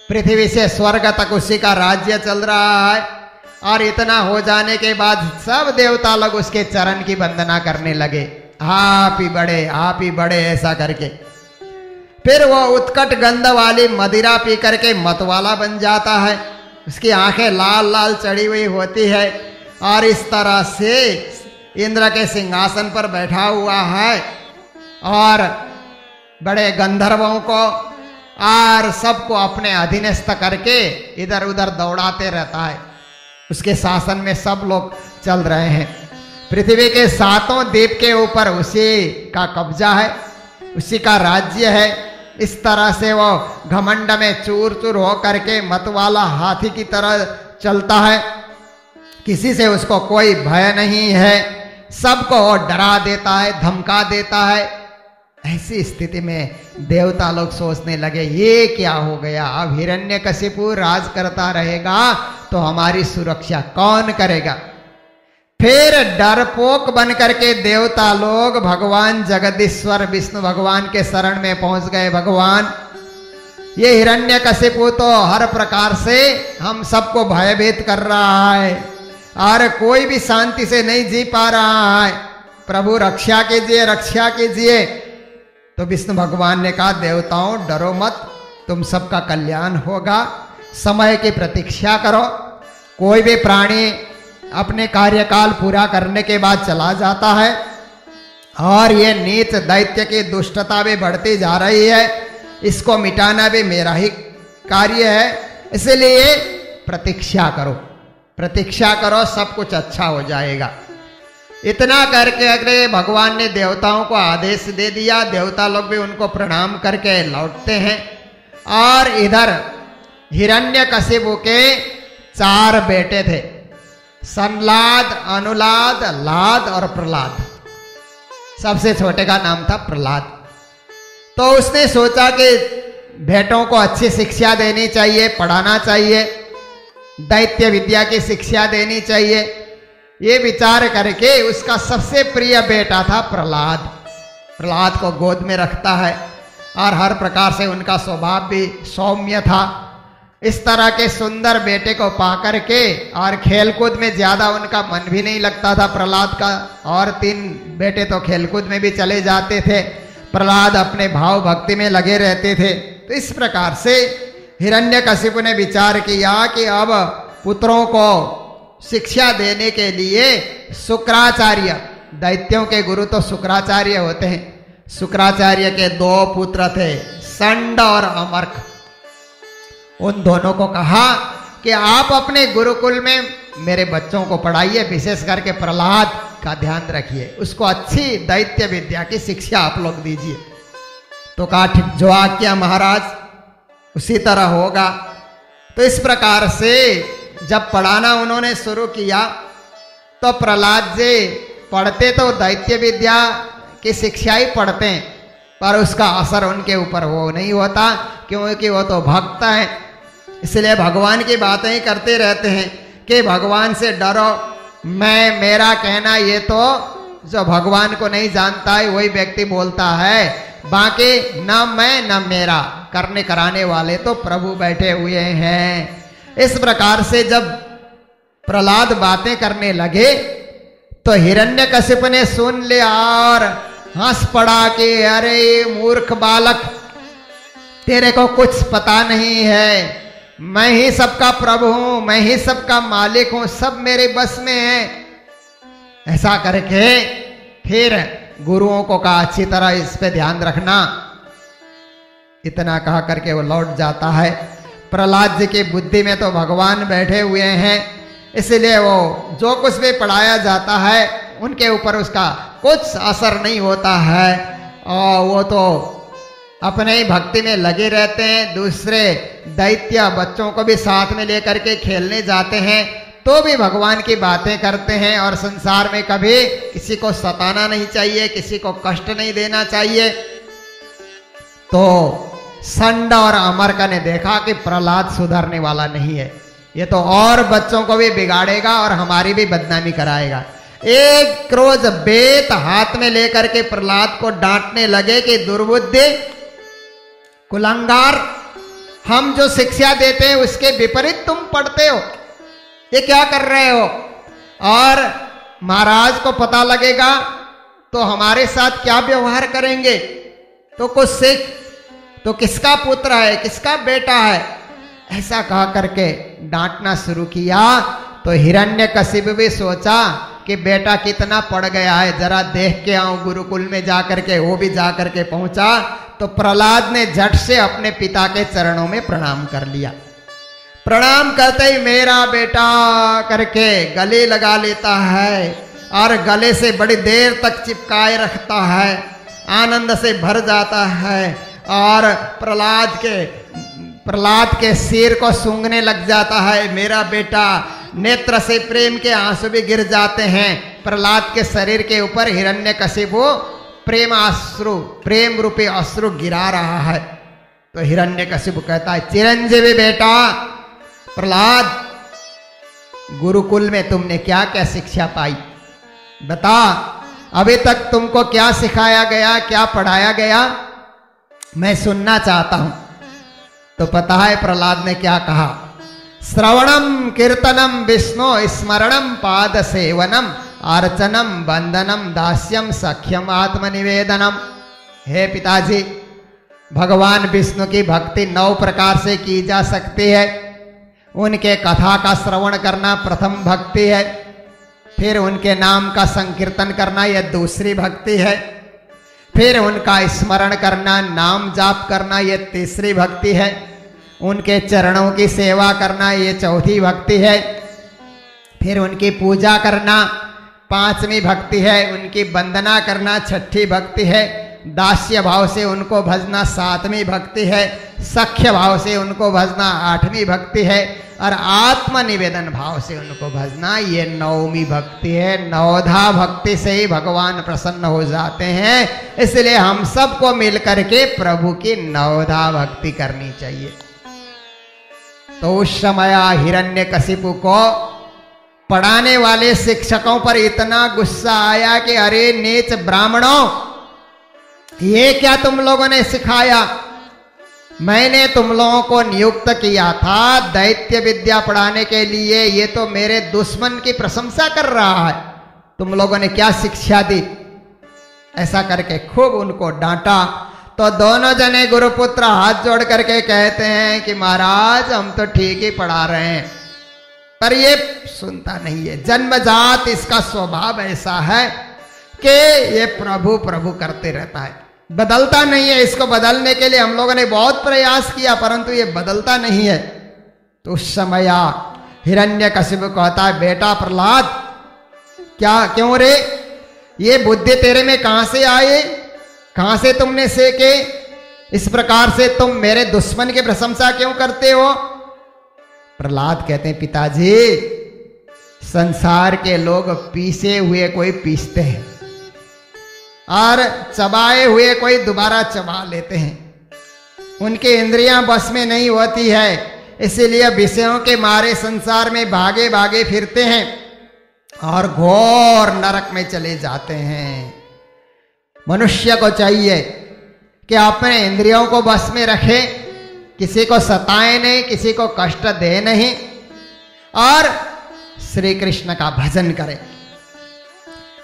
पृथ्वी से स्वर्ग तक उसी का राज्य चल रहा है। और इतना हो जाने के बाद सब देवता लोग उसके चरण की वंदना करने लगे, आप ही बड़े ऐसा करके। फिर वो उत्कट गंध वाली मदिरा पी करके मतवाला बन जाता है, उसकी आंखें लाल लाल चढ़ी हुई होती है और इस तरह से इंद्र के सिंहासन पर बैठा हुआ है और बड़े गंधर्वों को और सबको अपने अधीनस्थ करके इधर उधर दौड़ाते रहता है। उसके शासन में सब लोग चल रहे हैं। पृथ्वी के 7 द्वीप के ऊपर उसी का कब्जा है, उसी का राज्य है। इस तरह से वो घमंड में चूर चूर हो करके मतवाला हाथी की तरह चलता है, किसी से उसको कोई भय नहीं है, सबको वो डरा देता है, धमका देता है। ऐसी स्थिति में देवता लोग सोचने लगे ये क्या हो गया, अब हिरण्यकशिपु राज करता रहेगा तो हमारी सुरक्षा कौन करेगा। फिर डरपोक बन करके देवता लोग भगवान जगदीश्वर विष्णु भगवान के शरण में पहुंच गए। भगवान, ये हिरण्यकशिपु तो हर प्रकार से हम सबको भयभीत कर रहा है और कोई भी शांति से नहीं जी पा रहा है, प्रभु रक्षा कीजिए, रक्षा कीजिए। तो विष्णु भगवान ने कहा देवताओं डरो मत, तुम सबका कल्याण होगा, समय की प्रतीक्षा करो। कोई भी प्राणी अपने कार्यकाल पूरा करने के बाद चला जाता है और ये नीच दैत्य की दुष्टता भी बढ़ती जा रही है, इसको मिटाना भी मेरा ही कार्य है, इसलिए प्रतीक्षा करो, प्रतीक्षा करो, सब कुछ अच्छा हो जाएगा। इतना करके अगले भगवान ने देवताओं को आदेश दे दिया, देवता लोग भी उनको प्रणाम करके लौटते हैं। और इधर हिरण्यकशिपु के 4 बेटे थे, संलाद, अनुलाद, लाद और प्रहलाद। सबसे छोटे का नाम था प्रहलाद। तो उसने सोचा कि बेटों को अच्छी शिक्षा देनी चाहिए, पढ़ाना चाहिए, दैत्य विद्या की शिक्षा देनी चाहिए। ये विचार करके उसका सबसे प्रिय बेटा था प्रहलाद। प्रहलाद को गोद में रखता है और हर प्रकार से उनका स्वभाव भी सौम्य था। इस तरह के सुंदर बेटे को पाकर के और खेलकूद में ज्यादा उनका मन भी नहीं लगता था प्रहलाद का, और 3 बेटे तो खेलकूद में भी चले जाते थे, प्रहलाद अपने भाव भक्ति में लगे रहते थे। तो इस प्रकार से हिरण्यकशिपु ने विचार किया कि अब पुत्रों को शिक्षा देने के लिए शुक्राचार्य, दैत्यों के गुरु तो शुक्राचार्य होते हैं, शुक्राचार्य के 2 पुत्र थे, संड और अमर्क। उन दोनों को कहा कि आप अपने गुरुकुल में मेरे बच्चों को पढ़ाइए, विशेष करके प्रहलाद का ध्यान रखिए, उसको अच्छी दैत्य विद्या की शिक्षा आप लोग दीजिए। तो कहा ठीक, जो आज्ञा महाराज, उसी तरह होगा। तो इस प्रकार से जब पढ़ाना उन्होंने शुरू किया तो प्रहलाद जी पढ़ते तो दैत्य विद्या की शिक्षा ही पढ़ते हैं, पर उसका असर उनके ऊपर वो नहीं होता, क्योंकि वो तो भक्त हैं। इसलिए भगवान की बातें ही करते रहते हैं कि भगवान से डरो, मैं मेरा कहना ये तो जो भगवान को नहीं जानता है वही व्यक्ति बोलता है, बाकी न मैं न मेरा, करने कराने वाले तो प्रभु बैठे हुए हैं। इस प्रकार से जब प्रहलाद बातें करने लगे तो हिरण्यकशिपु ने सुन लिया और हंस पड़ा कि अरे मूर्ख बालक, तेरे को कुछ पता नहीं है, मैं ही सबका प्रभु हूं, मैं ही सबका मालिक हूं, सब मेरे बस में है। ऐसा करके फिर गुरुओं को कहा अच्छी तरह इस पे ध्यान रखना। इतना कहा करके वो लौट जाता है। प्रहलाद जी की बुद्धि में तो भगवान बैठे हुए हैं, इसलिए वो जो कुछ भी पढ़ाया जाता है उनके ऊपर उसका कुछ असर नहीं होता है, और वो तो अपने ही भक्ति में लगे रहते हैं। दूसरे दैत्य बच्चों को भी साथ में लेकर के खेलने जाते हैं तो भी भगवान की बातें करते हैं, और संसार में कभी किसी को सताना नहीं चाहिए, किसी को कष्ट नहीं देना चाहिए। तो संड और अमरका ने देखा कि प्रहलाद सुधरने वाला नहीं है, ये तो और बच्चों को भी बिगाड़ेगा और हमारी भी बदनामी कराएगा। एक रोज बेत हाथ में लेकर के प्रहलाद को डांटने लगे कि दुर्बुद्धि, कुलंगार, हम जो शिक्षा देते हैं उसके विपरीत तुम पढ़ते हो, ये क्या कर रहे हो? और महाराज को पता लगेगा तो हमारे साथ क्या व्यवहार करेंगे, तो कुछ सीख, तो किसका पुत्र है, किसका बेटा है, ऐसा कहा करके डांटना शुरू किया। तो हिरण्यकशिप भी सोचा कि बेटा कितना पड़ गया है, जरा देख के आऊं गुरुकुल में जाकर के। वो भी जाकर के पहुंचा तो प्रहलाद ने झट से अपने पिता के चरणों में प्रणाम कर लिया। प्रणाम करते ही मेरा बेटा करके गले लगा लेता है और गले से बड़ी देर तक चिपकाए रखता है, आनंद से भर जाता है और प्रहलाद के सिर को सूंघने लग जाता है। मेरा बेटा, नेत्र से प्रेम के आंसू भी गिर जाते हैं। प्रहलाद के शरीर के ऊपर हिरण्यकशिपु प्रेम रूपी अश्रु गिरा रहा है। तो हिरण्यकशिपु कहता है, चिरंजीवी बेटा प्रहलाद, गुरुकुल में तुमने क्या क्या शिक्षा पाई, बता। अभी तक तुमको क्या सिखाया गया, क्या पढ़ाया गया, मैं सुनना चाहता हूं। तो पता है प्रहलाद ने क्या कहा? श्रवणम कीर्तनम विष्णु स्मरणम पाद सेवनम अर्चनम बंदनम दास्यम सख्यम आत्मनिवेदनम। हे पिताजी, भगवान विष्णु की भक्ति 9 प्रकार से की जा सकती है। उनके कथा का श्रवण करना प्रथम भक्ति है, फिर उनके नाम का संकीर्तन करना यह दूसरी भक्ति है, फिर उनका स्मरण करना, नाम जाप करना यह तीसरी भक्ति है, उनके चरणों की सेवा करना ये चौथी भक्ति है, फिर उनकी पूजा करना पांचवी भक्ति है, उनकी वंदना करना छठी भक्ति है, दास्य भाव से उनको भजना सातवीं भक्ति है, सख्य भाव से उनको भजना आठवीं भक्ति है और आत्मनिवेदन भाव से उनको भजना ये 9वीं भक्ति है। 9धा भक्ति से ही भगवान प्रसन्न हो जाते हैं। इसलिए हम सबको मिलकर के प्रभु की 9धा भक्ति करनी चाहिए। तो उस समय हिरण्यकशिपु को पढ़ाने वाले शिक्षकों पर इतना गुस्सा आया कि अरे नीच ब्राह्मणों, ये क्या तुम लोगों ने सिखाया? मैंने तुम लोगों को नियुक्त किया था दैत्य विद्या पढ़ाने के लिए, ये तो मेरे दुश्मन की प्रशंसा कर रहा है, तुम लोगों ने क्या शिक्षा दी? ऐसा करके खूब उनको डांटा। तो दोनों जने गुरुपुत्र हाथ जोड़ करके कहते हैं कि महाराज हम तो ठीक ही पढ़ा रहे हैं, पर ये सुनता नहीं है, जन्मजात इसका स्वभाव ऐसा है कि ये प्रभु प्रभु करते रहता है, बदलता नहीं है। इसको बदलने के लिए हम लोगों ने बहुत प्रयास किया परंतु ये बदलता नहीं है। तो उस समय हिरण्यकशिपु कहता है, बेटा प्रहलाद, क्या क्यों रे, ये बुद्धि तेरे में कहां से आई, कहां से तुमने सीखे? इस प्रकार से तुम मेरे दुश्मन की प्रशंसा क्यों करते हो? प्रहलाद कहते हैं, पिताजी संसार के लोग पीसे हुए कोई पीसते हैं और चबाए हुए कोई दोबारा चबा लेते हैं, उनकी इंद्रियां बस में नहीं होती है, इसीलिए विषयों के मारे संसार में भागे भागे फिरते हैं और घोर नरक में चले जाते हैं। मनुष्य को चाहिए कि अपने इंद्रियों को बस में रखे, किसी को सताए नहीं, किसी को कष्ट दे नहीं और श्री कृष्ण का भजन करे।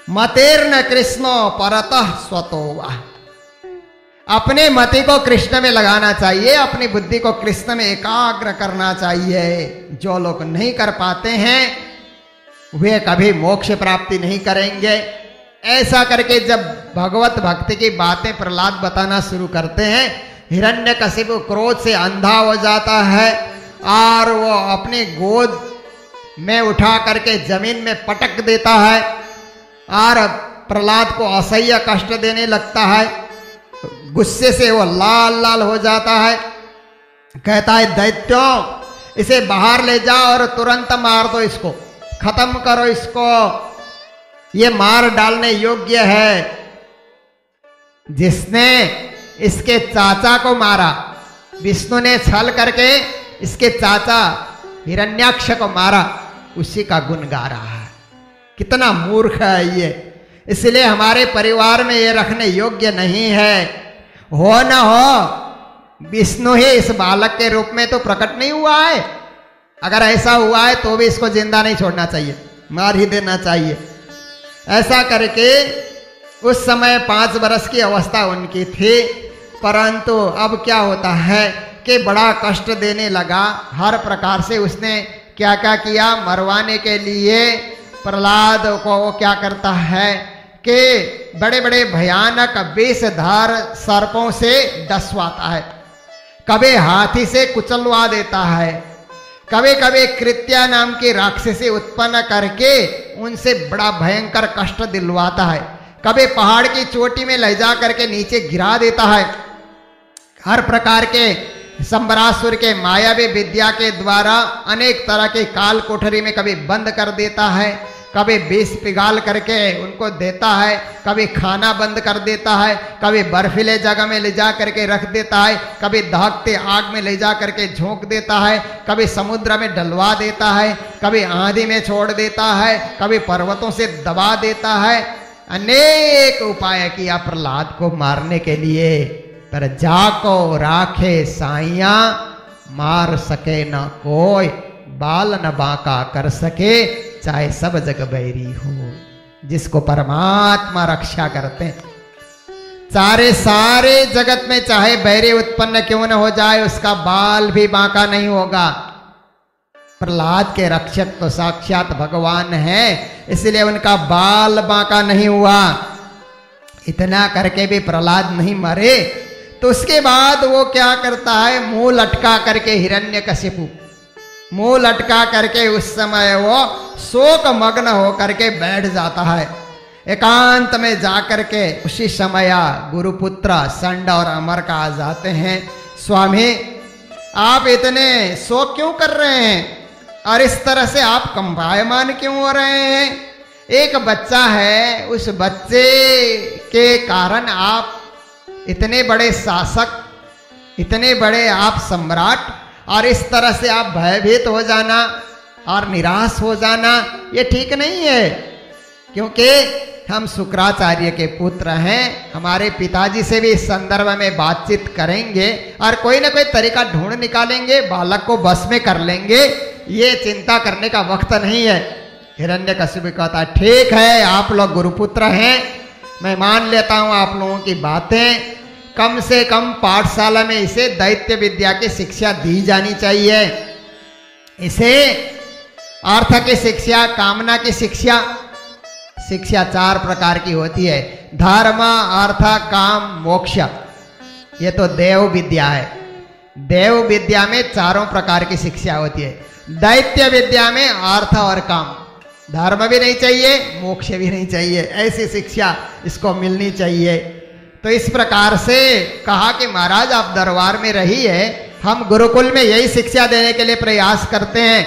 मतेर्न कृष्णो परतः स्वतो वा, अपने मति को कृष्ण में लगाना चाहिए, अपनी बुद्धि को कृष्ण में एकाग्र करना चाहिए। जो लोग नहीं कर पाते हैं वे कभी मोक्ष प्राप्ति नहीं करेंगे। ऐसा करके जब भगवत भक्ति की बातें प्रहलाद बताना शुरू करते हैं, हिरण्यकशिपु क्रोध से अंधा हो जाता है और वो अपनी गोद में उठा करके जमीन में पटक देता है और प्रहलाद को असह्य कष्ट देने लगता है। गुस्से से वो लाल लाल हो जाता है, कहता है, दैत्यों इसे बाहर ले जाओ और तुरंत मार दो, इसको खत्म करो, इसको ये मार डालने योग्य है। जिसने इसके चाचा को मारा। विष्णु ने छल करके इसके चाचा हिरण्याक्ष को मारा, उसी का गुण गा रहा है। कितना मूर्ख है ये। इसलिए हमारे परिवार में ये रखने योग्य नहीं है। हो न हो विष्णु ही इस बालक के रूप में तो प्रकट नहीं हुआ है। अगर ऐसा हुआ है तो भी इसको जिंदा नहीं छोड़ना चाहिए, मार ही देना चाहिए। ऐसा करके उस समय 5 वर्ष की अवस्था उनकी थी। परंतु अब क्या होता है कि बड़ा कष्ट देने लगा। हर प्रकार से उसने क्या क्या किया, मरवाने के लिए प्रहलाद को वो क्या करता है कि बड़े बड़े भयानक विषधार सर्पों से डसवाता है, कभी हाथी से कुचलवा देता है, कभी कभी कृत्या नाम की राक्षसी उत्पन्न करके उनसे बड़ा भयंकर कष्ट दिलवाता है, कभी पहाड़ की चोटी में ले जा करके नीचे गिरा देता है। हर प्रकार के संबरासुर के मायावी विद्या के द्वारा अनेक तरह के काल कोठरी में कभी बंद कर देता है, कभी विष पिघाल करके उनको देता है, कभी खाना बंद कर देता है, कभी बर्फीले जगह में ले जा करके रख देता है, कभी दहकते आग में ले जा करके झोंक देता है, कभी समुद्र में डलवा देता है, कभी आंधी में छोड़ देता है, कभी पर्वतों से दबा देता है। अनेक उपाय किया प्रहलाद को मारने के लिए, पर जाको राखे साइया मार सके न कोई, बाल न बांका कर सके चाहे सब जग बैरी हो। जिसको परमात्मा रक्षा करते हैं, सारे जगत में चाहे बैरी उत्पन्न क्यों न हो जाए, उसका बाल भी बांका नहीं होगा। प्रहलाद के रक्षक तो साक्षात भगवान है, इसलिए उनका बाल बांका नहीं हुआ। इतना करके भी प्रहलाद नहीं मरे, तो उसके बाद वो क्या करता है, मुंह लटका करके हिरण्यकशिपु मुंह लटका करके उस समय वो शोक मग्न होकर के बैठ जाता है एकांत में जाकर के। उसी समय गुरुपुत्र संड और अमर का आ जाते हैं, स्वामी आप इतने शोक क्यों कर रहे हैं और इस तरह से आप कंपायमान क्यों हो रहे हैं? एक बच्चा है, उस बच्चे के कारण आप इतने बड़े शासक, इतने बड़े आप सम्राट, और इस तरह से आप भयभीत हो जाना और निराश हो जाना, ये ठीक नहीं है। क्योंकि हम शुक्राचार्य के पुत्र हैं, हमारे पिताजी से भी इस संदर्भ में बातचीत करेंगे और कोई ना कोई तरीका ढूंढ निकालेंगे, बालक को बस में कर लेंगे। ये चिंता करने का वक्त नहीं है। हिरण्यकशिपु कहता ठीक है, आप लोग गुरुपुत्र हैं, मैं मान लेता हूं आप लोगों की बातें। कम से कम पाठशाला में इसे दैत्य विद्या की शिक्षा दी जानी चाहिए। इसे अर्थ की शिक्षा, कामना की शिक्षा, शिक्षा 4 प्रकार की होती है, धर्म अर्थ काम मोक्ष। ये तो देव विद्या है। देव विद्या में 4 प्रकार की शिक्षा होती है। दैत्य विद्या में अर्थ और काम, धर्म भी नहीं चाहिए, मोक्ष भी नहीं चाहिए, ऐसी शिक्षा इसको मिलनी चाहिए। तो इस प्रकार से कहा कि महाराज आप दरबार में रहिए, हम गुरुकुल में यही शिक्षा देने के लिए प्रयास करते हैं।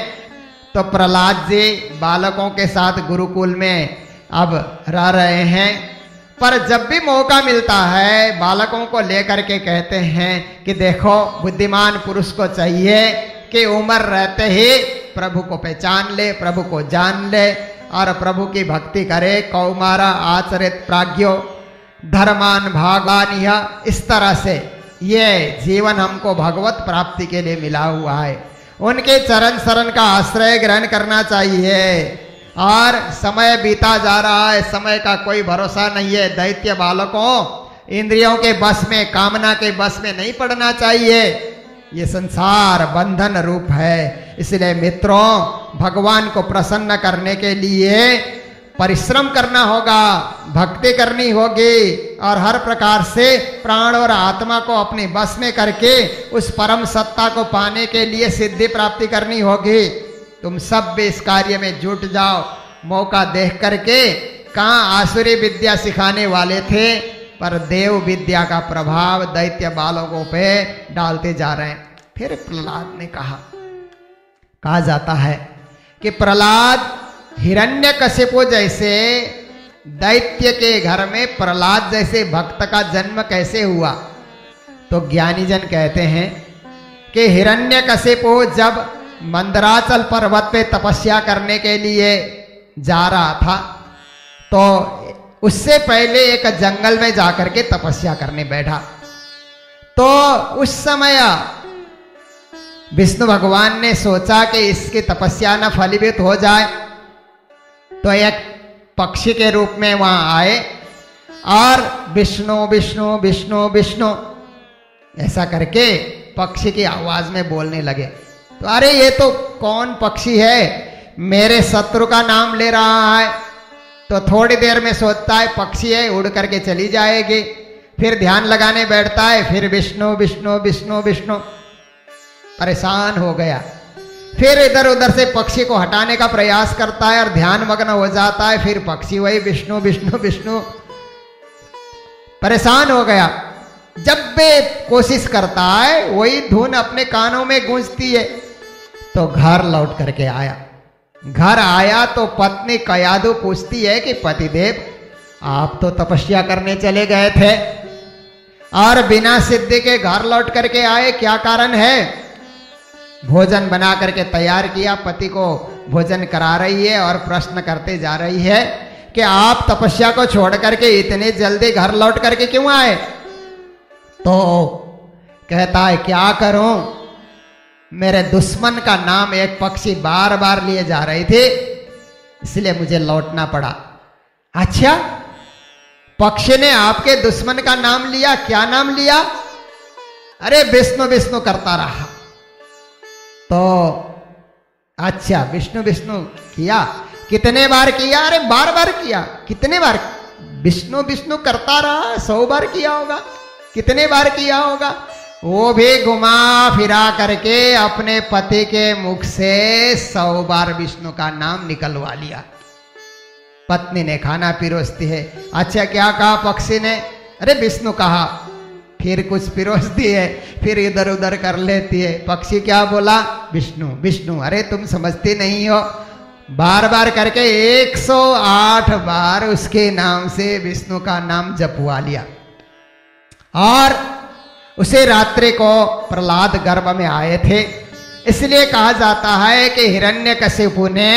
तो प्रहलाद जी बालकों के साथ गुरुकुल में अब रह रहे हैं, पर जब भी मौका मिलता है बालकों को लेकर के कहते हैं कि देखो बुद्धिमान पुरुष को चाहिए कि उम्र रहते ही प्रभु को पहचान ले, प्रभु को जान ले और प्रभु की भक्ति करे। कौमारा आचरित प्राज्ञो धर्मान भागान, इस तरह से ये जीवन हमको भगवत प्राप्ति के लिए मिला हुआ है। उनके चरण शरण का आश्रय ग्रहण करना चाहिए। और समय बीता जा रहा है, समय का कोई भरोसा नहीं है। दैत्य बालकों इंद्रियों के बस में, कामना के बस में नहीं पड़ना चाहिए। ये संसार बंधन रूप है। इसलिए मित्रों, भगवान को प्रसन्न करने के लिए परिश्रम करना होगा, भक्ति करनी होगी और हर प्रकार से प्राण और आत्मा को अपने बस में करके उस परम सत्ता को पाने के लिए सिद्धि प्राप्ति करनी होगी। तुम सब भी इस कार्य में जुट जाओ। मौका देख करके कहाँ आसुरी विद्या सिखाने वाले थे, पर देव विद्या का प्रभाव दैत्य बालकों पे डालते जा रहे हैं। फिर प्रहलाद ने कहा जाता है कि प्रहलाद हिरण्यकशिपु जैसे दैत्य के घर में प्रहलाद जैसे भक्त का जन्म कैसे हुआ? तो ज्ञानीजन कहते हैं कि हिरण्यकशिपु जब मंदराचल पर्वत पे तपस्या करने के लिए जा रहा था तो उससे पहले एक जंगल में जाकर के तपस्या करने बैठा। तो उस समय विष्णु भगवान ने सोचा कि इसकी तपस्या न फलीभूत हो जाए, तो एक पक्षी के रूप में वहां आए और विष्णु विष्णु विष्णु विष्णु ऐसा करके पक्षी की आवाज में बोलने लगे। तो अरे ये तो कौन पक्षी है, मेरे शत्रु का नाम ले रहा है। तो थोड़ी देर में सोचता है पक्षी है, उड़ करके चली जाएगी। फिर ध्यान लगाने बैठता है, फिर विष्णु विष्णु विष्णु विष्णु, परेशान हो गया। फिर इधर उधर से पक्षी को हटाने का प्रयास करता है और ध्यान मग्न हो जाता है, फिर पक्षी वही विष्णु विष्णु विष्णु, परेशान हो गया। जब भी कोशिश करता है वही धुन अपने कानों में गूंजती है। तो घर लौट करके आया। घर आया तो पत्नी कयाधु पूछती है कि पतिदेव आप तो तपस्या करने चले गए थे और बिना सिद्धि के घर लौट करके आए, क्या कारण है? भोजन बना करके तैयार किया, पति को भोजन करा रही है और प्रश्न करते जा रही है कि आप तपस्या को छोड़ करके इतने जल्दी घर लौट करके क्यों आए? तो कहता है क्या करूं, मेरे दुश्मन का नाम एक पक्षी बार बार लिए जा रही थी, इसलिए मुझे लौटना पड़ा। अच्छा, पक्षी ने आपके दुश्मन का नाम लिया, क्या नाम लिया? अरे विष्णु विष्णु करता रहा। तो अच्छा विष्णु विष्णु किया, कितने बार किया? अरे बार बार किया। कितने बार? विष्णु विष्णु करता रहा, 100 बार किया होगा। कितने बार किया होगा? वो भी घुमा फिरा करके अपने पति के मुख से 100 बार विष्णु का नाम निकलवा लिया। पत्नी ने खाना पिरोसती है। अच्छा क्या कहा पक्षी ने? अरे विष्णु कहा। फिर कुछ पिरोसती है, फिर इधर उधर कर लेती है। पक्षी क्या बोला? विष्णु विष्णु। अरे तुम समझती नहीं हो, बार बार करके 108 बार उसके नाम से विष्णु का नाम जपवा लिया। और उसे रात्रि को प्रहलाद गर्भ में आए थे, इसलिए कहा जाता है कि हिरण्यकशिपु ने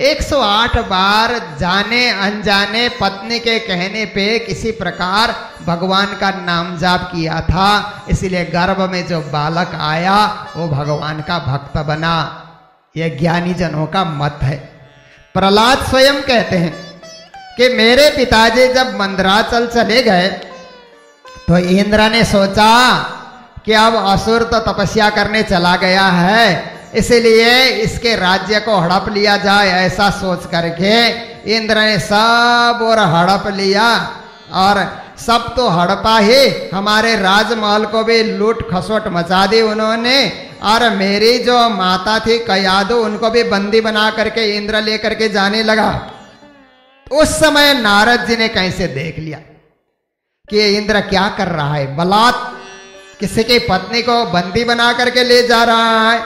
108 बार जाने अनजाने पत्नी के कहने पे किसी प्रकार भगवान का नाम जाप किया था, इसलिए गर्भ में जो बालक आया वो भगवान का भक्त बना। यह ज्ञानी जनों का मत है। प्रहलाद स्वयं कहते हैं कि मेरे पिताजी जब मंदराचल चले गए तो इंद्र ने सोचा कि अब असुर तो तपस्या करने चला गया है, इसलिए इसके राज्य को हड़प लिया जाए। ऐसा सोच करके इंद्र ने सब और हड़प लिया, और सब तो हड़पा ही, हमारे राजमहल को भी लूट खसोट मचा दी उन्होंने। और मेरी जो माता थी कयाधु, उनको भी बंदी बना करके इंद्र लेकर के जाने लगा। उस समय नारद जी ने कैसे देख लिया कि इंद्र क्या कर रहा है, बलात् किसी की पत्नी को बंदी बना करके ले जा रहा है।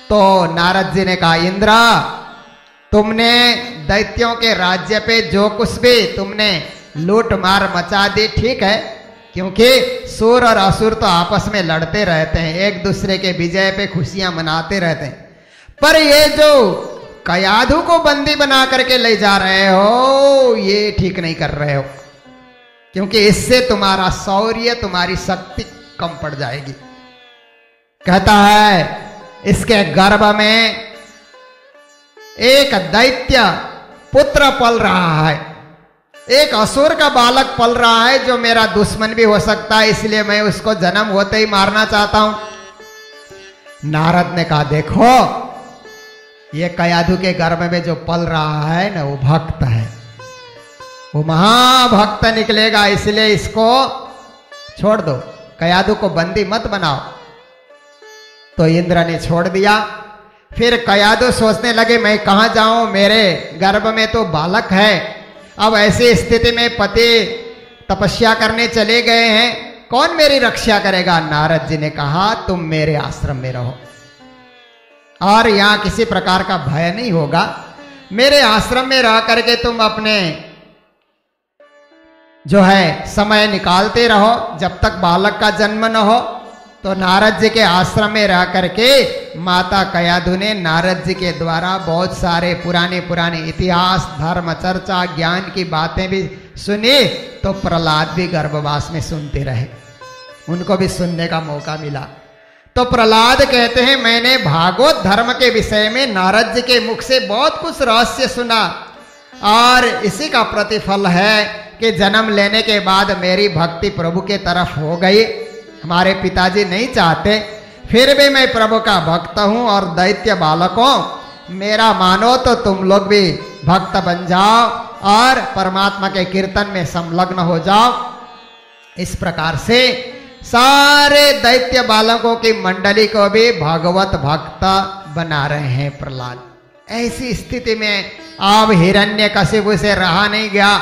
तो नारद जी ने कहा, इंद्र तुमने दैत्यों के राज्य पे जो कुछ भी तुमने लूट मार मचा दी, ठीक है, क्योंकि सूर और असुर तो आपस में लड़ते रहते हैं, एक दूसरे के विजय पे खुशियां मनाते रहते हैं। पर ये जो कयाधु को बंदी बना करके ले जा रहे हो, ये ठीक नहीं कर रहे हो, क्योंकि इससे तुम्हारा शौर्य, तुम्हारी शक्ति कम पड़ जाएगी। कहता है इसके गर्भ में एक दैत्य पुत्र पल रहा है, एक असुर का बालक पल रहा है जो मेरा दुश्मन भी हो सकता है, इसलिए मैं उसको जन्म होते ही मारना चाहता हूं। नारद ने कहा, देखो ये कयाधु के गर्भ में जो पल रहा है ना, वो भक्त है, वो महाभक्त निकलेगा, इसलिए इसको छोड़ दो, कयाधु को बंदी मत बनाओ। तो इंद्र ने छोड़ दिया। फिर कयाधु सोचने लगे मैं कहां जाऊं, मेरे गर्भ में तो बालक है। अब ऐसी स्थिति में पति तपस्या करने चले गए हैं, कौन मेरी रक्षा करेगा? नारद जी ने कहा, तुम मेरे आश्रम में रहो और यहां किसी प्रकार का भय नहीं होगा। मेरे आश्रम में रह करके तुम अपने जो है समय निकालते रहो जब तक बालक का जन्म न हो। तो नारद जी के आश्रम में रह करके माता कयाधु ने नारद जी के द्वारा बहुत सारे पुराने पुराने इतिहास, धर्म चर्चा, ज्ञान की बातें भी सुनी। तो प्रहलाद भी गर्भवास में सुनते रहे, उनको भी सुनने का मौका मिला। तो प्रहलाद कहते हैं मैंने भागवत धर्म के विषय में नारद जी के मुख से बहुत कुछ रहस्य सुना, और इसी का प्रतिफल है कि जन्म लेने के बाद मेरी भक्ति प्रभु के तरफ हो गई। हमारे पिताजी नहीं चाहते, फिर भी मैं प्रभु का भक्त हूं। और दैत्य बालकों, मेरा मानो तो तुम लोग भी भक्त बन जाओ और परमात्मा के कीर्तन में संलग्न हो जाओ। इस प्रकार से सारे दैत्य बालकों की मंडली को भी भगवत भक्त बना रहे हैं प्रहलाद। ऐसी स्थिति में अब हिरण्यकशिपु से रहा नहीं गया,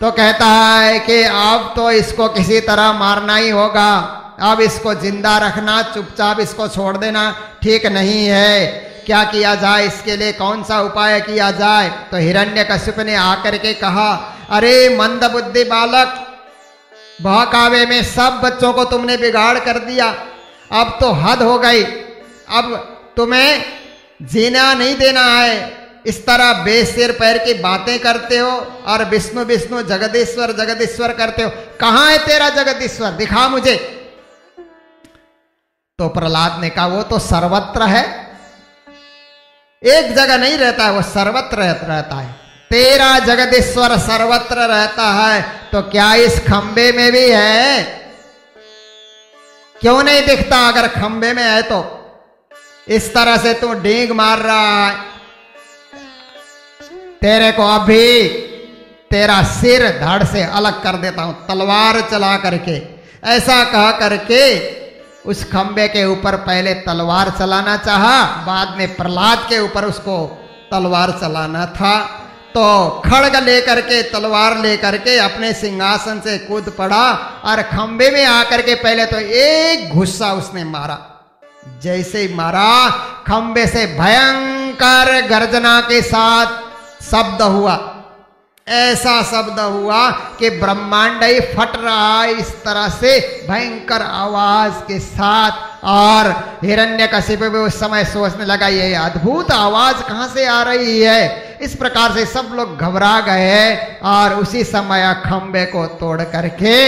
तो कहता है कि अब तो इसको किसी तरह मारना ही होगा, अब इसको जिंदा रखना, चुपचाप इसको छोड़ देना ठीक नहीं है। क्या किया जाए, इसके लिए कौन सा उपाय किया जाए? तो हिरण्यकशिपु ने आकर के कहा, अरे मंद बुद्धि बालक, बहकावे में सब बच्चों को तुमने बिगाड़ कर दिया, अब तो हद हो गई, अब तुम्हें जीना नहीं देना है। इस तरह बेसिर पैर की बातें करते हो और विष्णु विष्णु जगदीश्वर जगदीश्वर करते हो। कहां है तेरा जगदीश्वर, दिखा मुझे। तो प्रहलाद ने कहा वो तो सर्वत्र है, एक जगह नहीं रहता है, वो सर्वत्र रहता है। तेरा जगदीश्वर सर्वत्र रहता है तो क्या इस खंबे में भी है? क्यों नहीं दिखता? अगर खंबे में है तो इस तरह से तू डींग मार रहा है, तेरे को अभी तेरा सिर धड़ से अलग कर देता हूं तलवार चला करके। ऐसा कह करके उस खंबे के ऊपर पहले तलवार चलाना चाहा, बाद में प्रहलाद के ऊपर उसको तलवार चलाना था। तो खड्ग लेकर के, तलवार लेकर के अपने सिंहासन से कूद पड़ा और खंबे में आकर के पहले तो एक घुस्सा उसने मारा। जैसे ही मारा, खंबे से भयंकर गर्जना के साथ शब्द हुआ, ऐसा शब्द हुआ कि ब्रह्मांड ही फट रहा है इस तरह से भयंकर आवाज के साथ। और हिरण्यकशिपु भी उस समय सोचने लगा ये अद्भुत आवाज कहां से आ रही है। इस प्रकार से सब लोग घबरा गए और उसी समय खंबे को तोड़ करके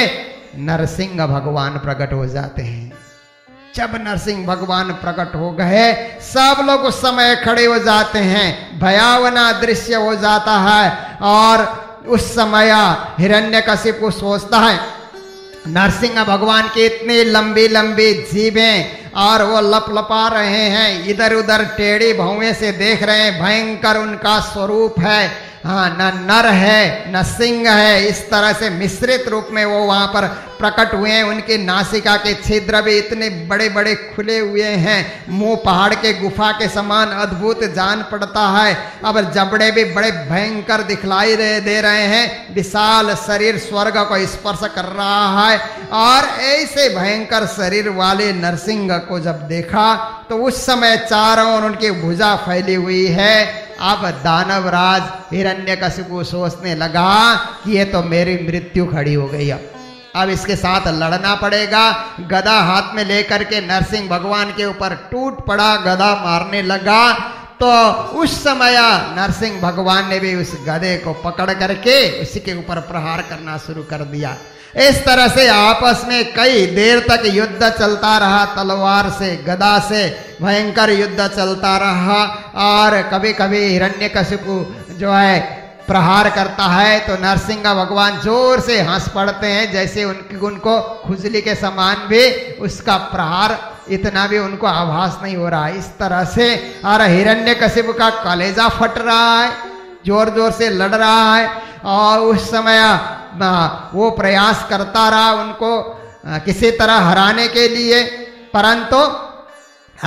नरसिंह भगवान प्रकट हो जाते हैं। जब नरसिंह भगवान प्रकट हो गए, सब लोग उस समय खड़े हो जाते हैं, भयावना दृश्य हो जाता है। और उस समय हिरण्यकशिपु सोचता है नरसिंह भगवान की इतनी लंबी लंबी जीभें और वो लपलपा रहे हैं, इधर उधर टेढ़ी भौवें से देख रहे हैं, भयंकर उनका स्वरूप है। हाँ, न नर है न सिंह है, इस तरह से मिश्रित रूप में वो वहां पर प्रकट हुए हैं। उनकी नासिका के छिद्र भी इतने बड़े बड़े खुले हुए हैं, मुंह पहाड़ के गुफा के समान अद्भुत जान पड़ता है। अब जबड़े भी बड़े भयंकर दिखलाई दे रहे हैं, विशाल शरीर स्वर्ग को स्पर्श कर रहा है। और ऐसे भयंकर शरीर वाले नरसिंह को जब देखा तो उस समय चारों ओर उनकी भुजा फैली हुई है। अब दानवराज हिरण्यकशिपु सोचने लगा कि ये तो मेरी मृत्यु खड़ी हो गई, अब इसके साथ लड़ना पड़ेगा। गदा हाथ में लेकर के नरसिंह भगवान के ऊपर टूट पड़ा, गदा मारने लगा। तो उस समय नरसिंह भगवान ने भी उस गदे को पकड़ करके उसी के ऊपर प्रहार करना शुरू कर दिया। इस तरह से आपस में कई देर तक युद्ध चलता रहा, तलवार से गदा से भयंकर युद्ध चलता रहा। और कभी कभी हिरण्यकशिपु जो है प्रहार करता है तो नरसिंह भगवान जोर से हंस पड़ते हैं, जैसे उनको खुजली के समान भी उसका प्रहार इतना भी उनको आभास नहीं हो रहा है। इस तरह से और हिरण्यकशिपु का कलेजा फट रहा है, जोर जोर से लड़ रहा है। और उस समय वो प्रयास करता रहा उनको किसी तरह हराने के लिए, परंतु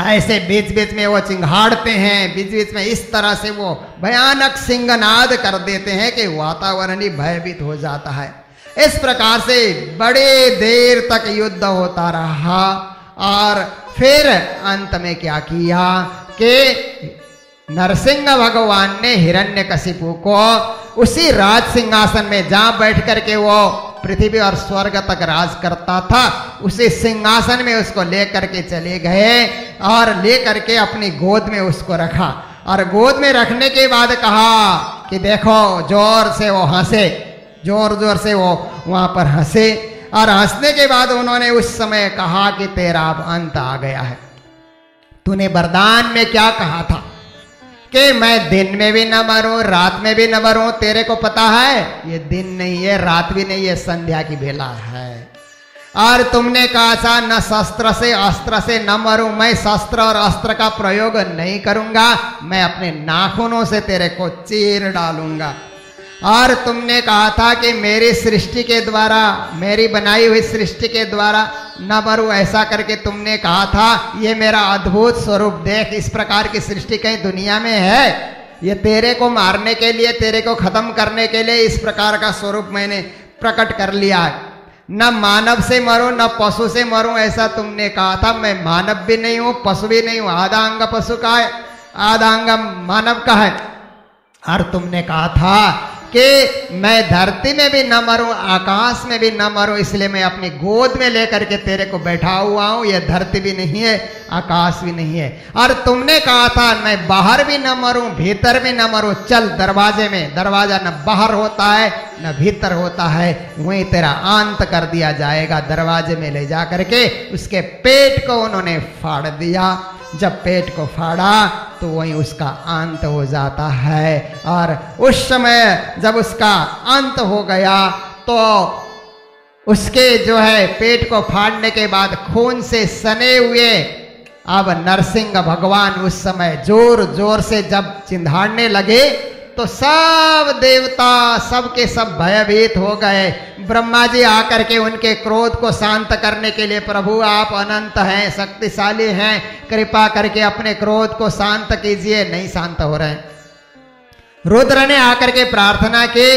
ऐसे बीच बीच में वो चिंघाड़ते हैं, बीच बीच में इस तरह से वो भयानक सिंहनाद कर देते हैं कि वातावरण ही भयभीत हो जाता है। इस प्रकार से बड़े देर तक युद्ध होता रहा। और फिर अंत में क्या किया कि नरसिंह भगवान ने हिरण्यकशिपु को उसी राज सिंहासन में जहां बैठ करके वो पृथ्वी और स्वर्ग तक राज करता था, उसी सिंहासन में उसको लेकर के चले गए और लेकर के अपनी गोद में उसको रखा। और गोद में रखने के बाद कहा कि देखो, जोर से वो हंसे, जोर जोर से वो वहां पर हंसे। और हंसने के बाद उन्होंने उस समय कहा कि तेरा अब अंत आ गया है। तूने वरदान में क्या कहा था कि मैं दिन में भी न मरूं, रात में भी न मरूं। तेरे को पता है ये दिन नहीं है, रात भी नहीं है, संध्या की बेला है। और तुमने कहा था न शस्त्र से अस्त्र से न मरूं, मैं शस्त्र और अस्त्र का प्रयोग नहीं करूंगा, मैं अपने नाखूनों से तेरे को चीर डालूंगा। और तुमने कहा था कि मेरी सृष्टि के द्वारा, मेरी बनाई हुई सृष्टि के द्वारा न मरूं, ऐसा करके तुमने कहा था। ये मेरा अद्भुत स्वरूप देख, इस प्रकार की सृष्टि कहीं दुनिया में है? ये तेरे को मारने के लिए, तेरे को खत्म करने के लिए इस प्रकार का स्वरूप मैंने प्रकट कर लिया है। न मानव से मरूं न पशु से मरूं, ऐसा तुमने कहा था। मैं मानव भी नहीं हूं, पशु भी नहीं हूं, आधा अंग पशु का है, आधा अंग मानव का है। और तुमने कहा था कि मैं धरती में भी न मरूं, आकाश में भी न मरूं, इसलिए मैं अपनी गोद में लेकर के तेरे को बैठा हुआ हूं। ये धरती भी नहीं है, आकाश भी नहीं है। और तुमने कहा था मैं बाहर भी न मरूं, भीतर भी न मरूं, चल दरवाजे में। दरवाजा न बाहर होता है न भीतर होता है, वहीं तेरा अंत कर दिया जाएगा। दरवाजे में ले जा करके उसके पेट को उन्होंने फाड़ दिया। जब पेट को फाड़ा तो वहीं उसका अंत हो जाता है। और उस समय जब उसका अंत हो गया तो उसके जो है पेट को फाड़ने के बाद खून से सने हुए अब नरसिंह भगवान उस समय जोर जोर से जब चिंधाड़ने लगे तो सब देवता सब के सब भयभीत हो गए। ब्रह्मा जी आकर के उनके क्रोध को शांत करने के लिए, प्रभु आप अनंत हैं, शक्तिशाली हैं, कृपा करके अपने क्रोध को शांत कीजिए। नहीं शांत हो रहे हैं। रुद्र ने आकर के प्रार्थना की,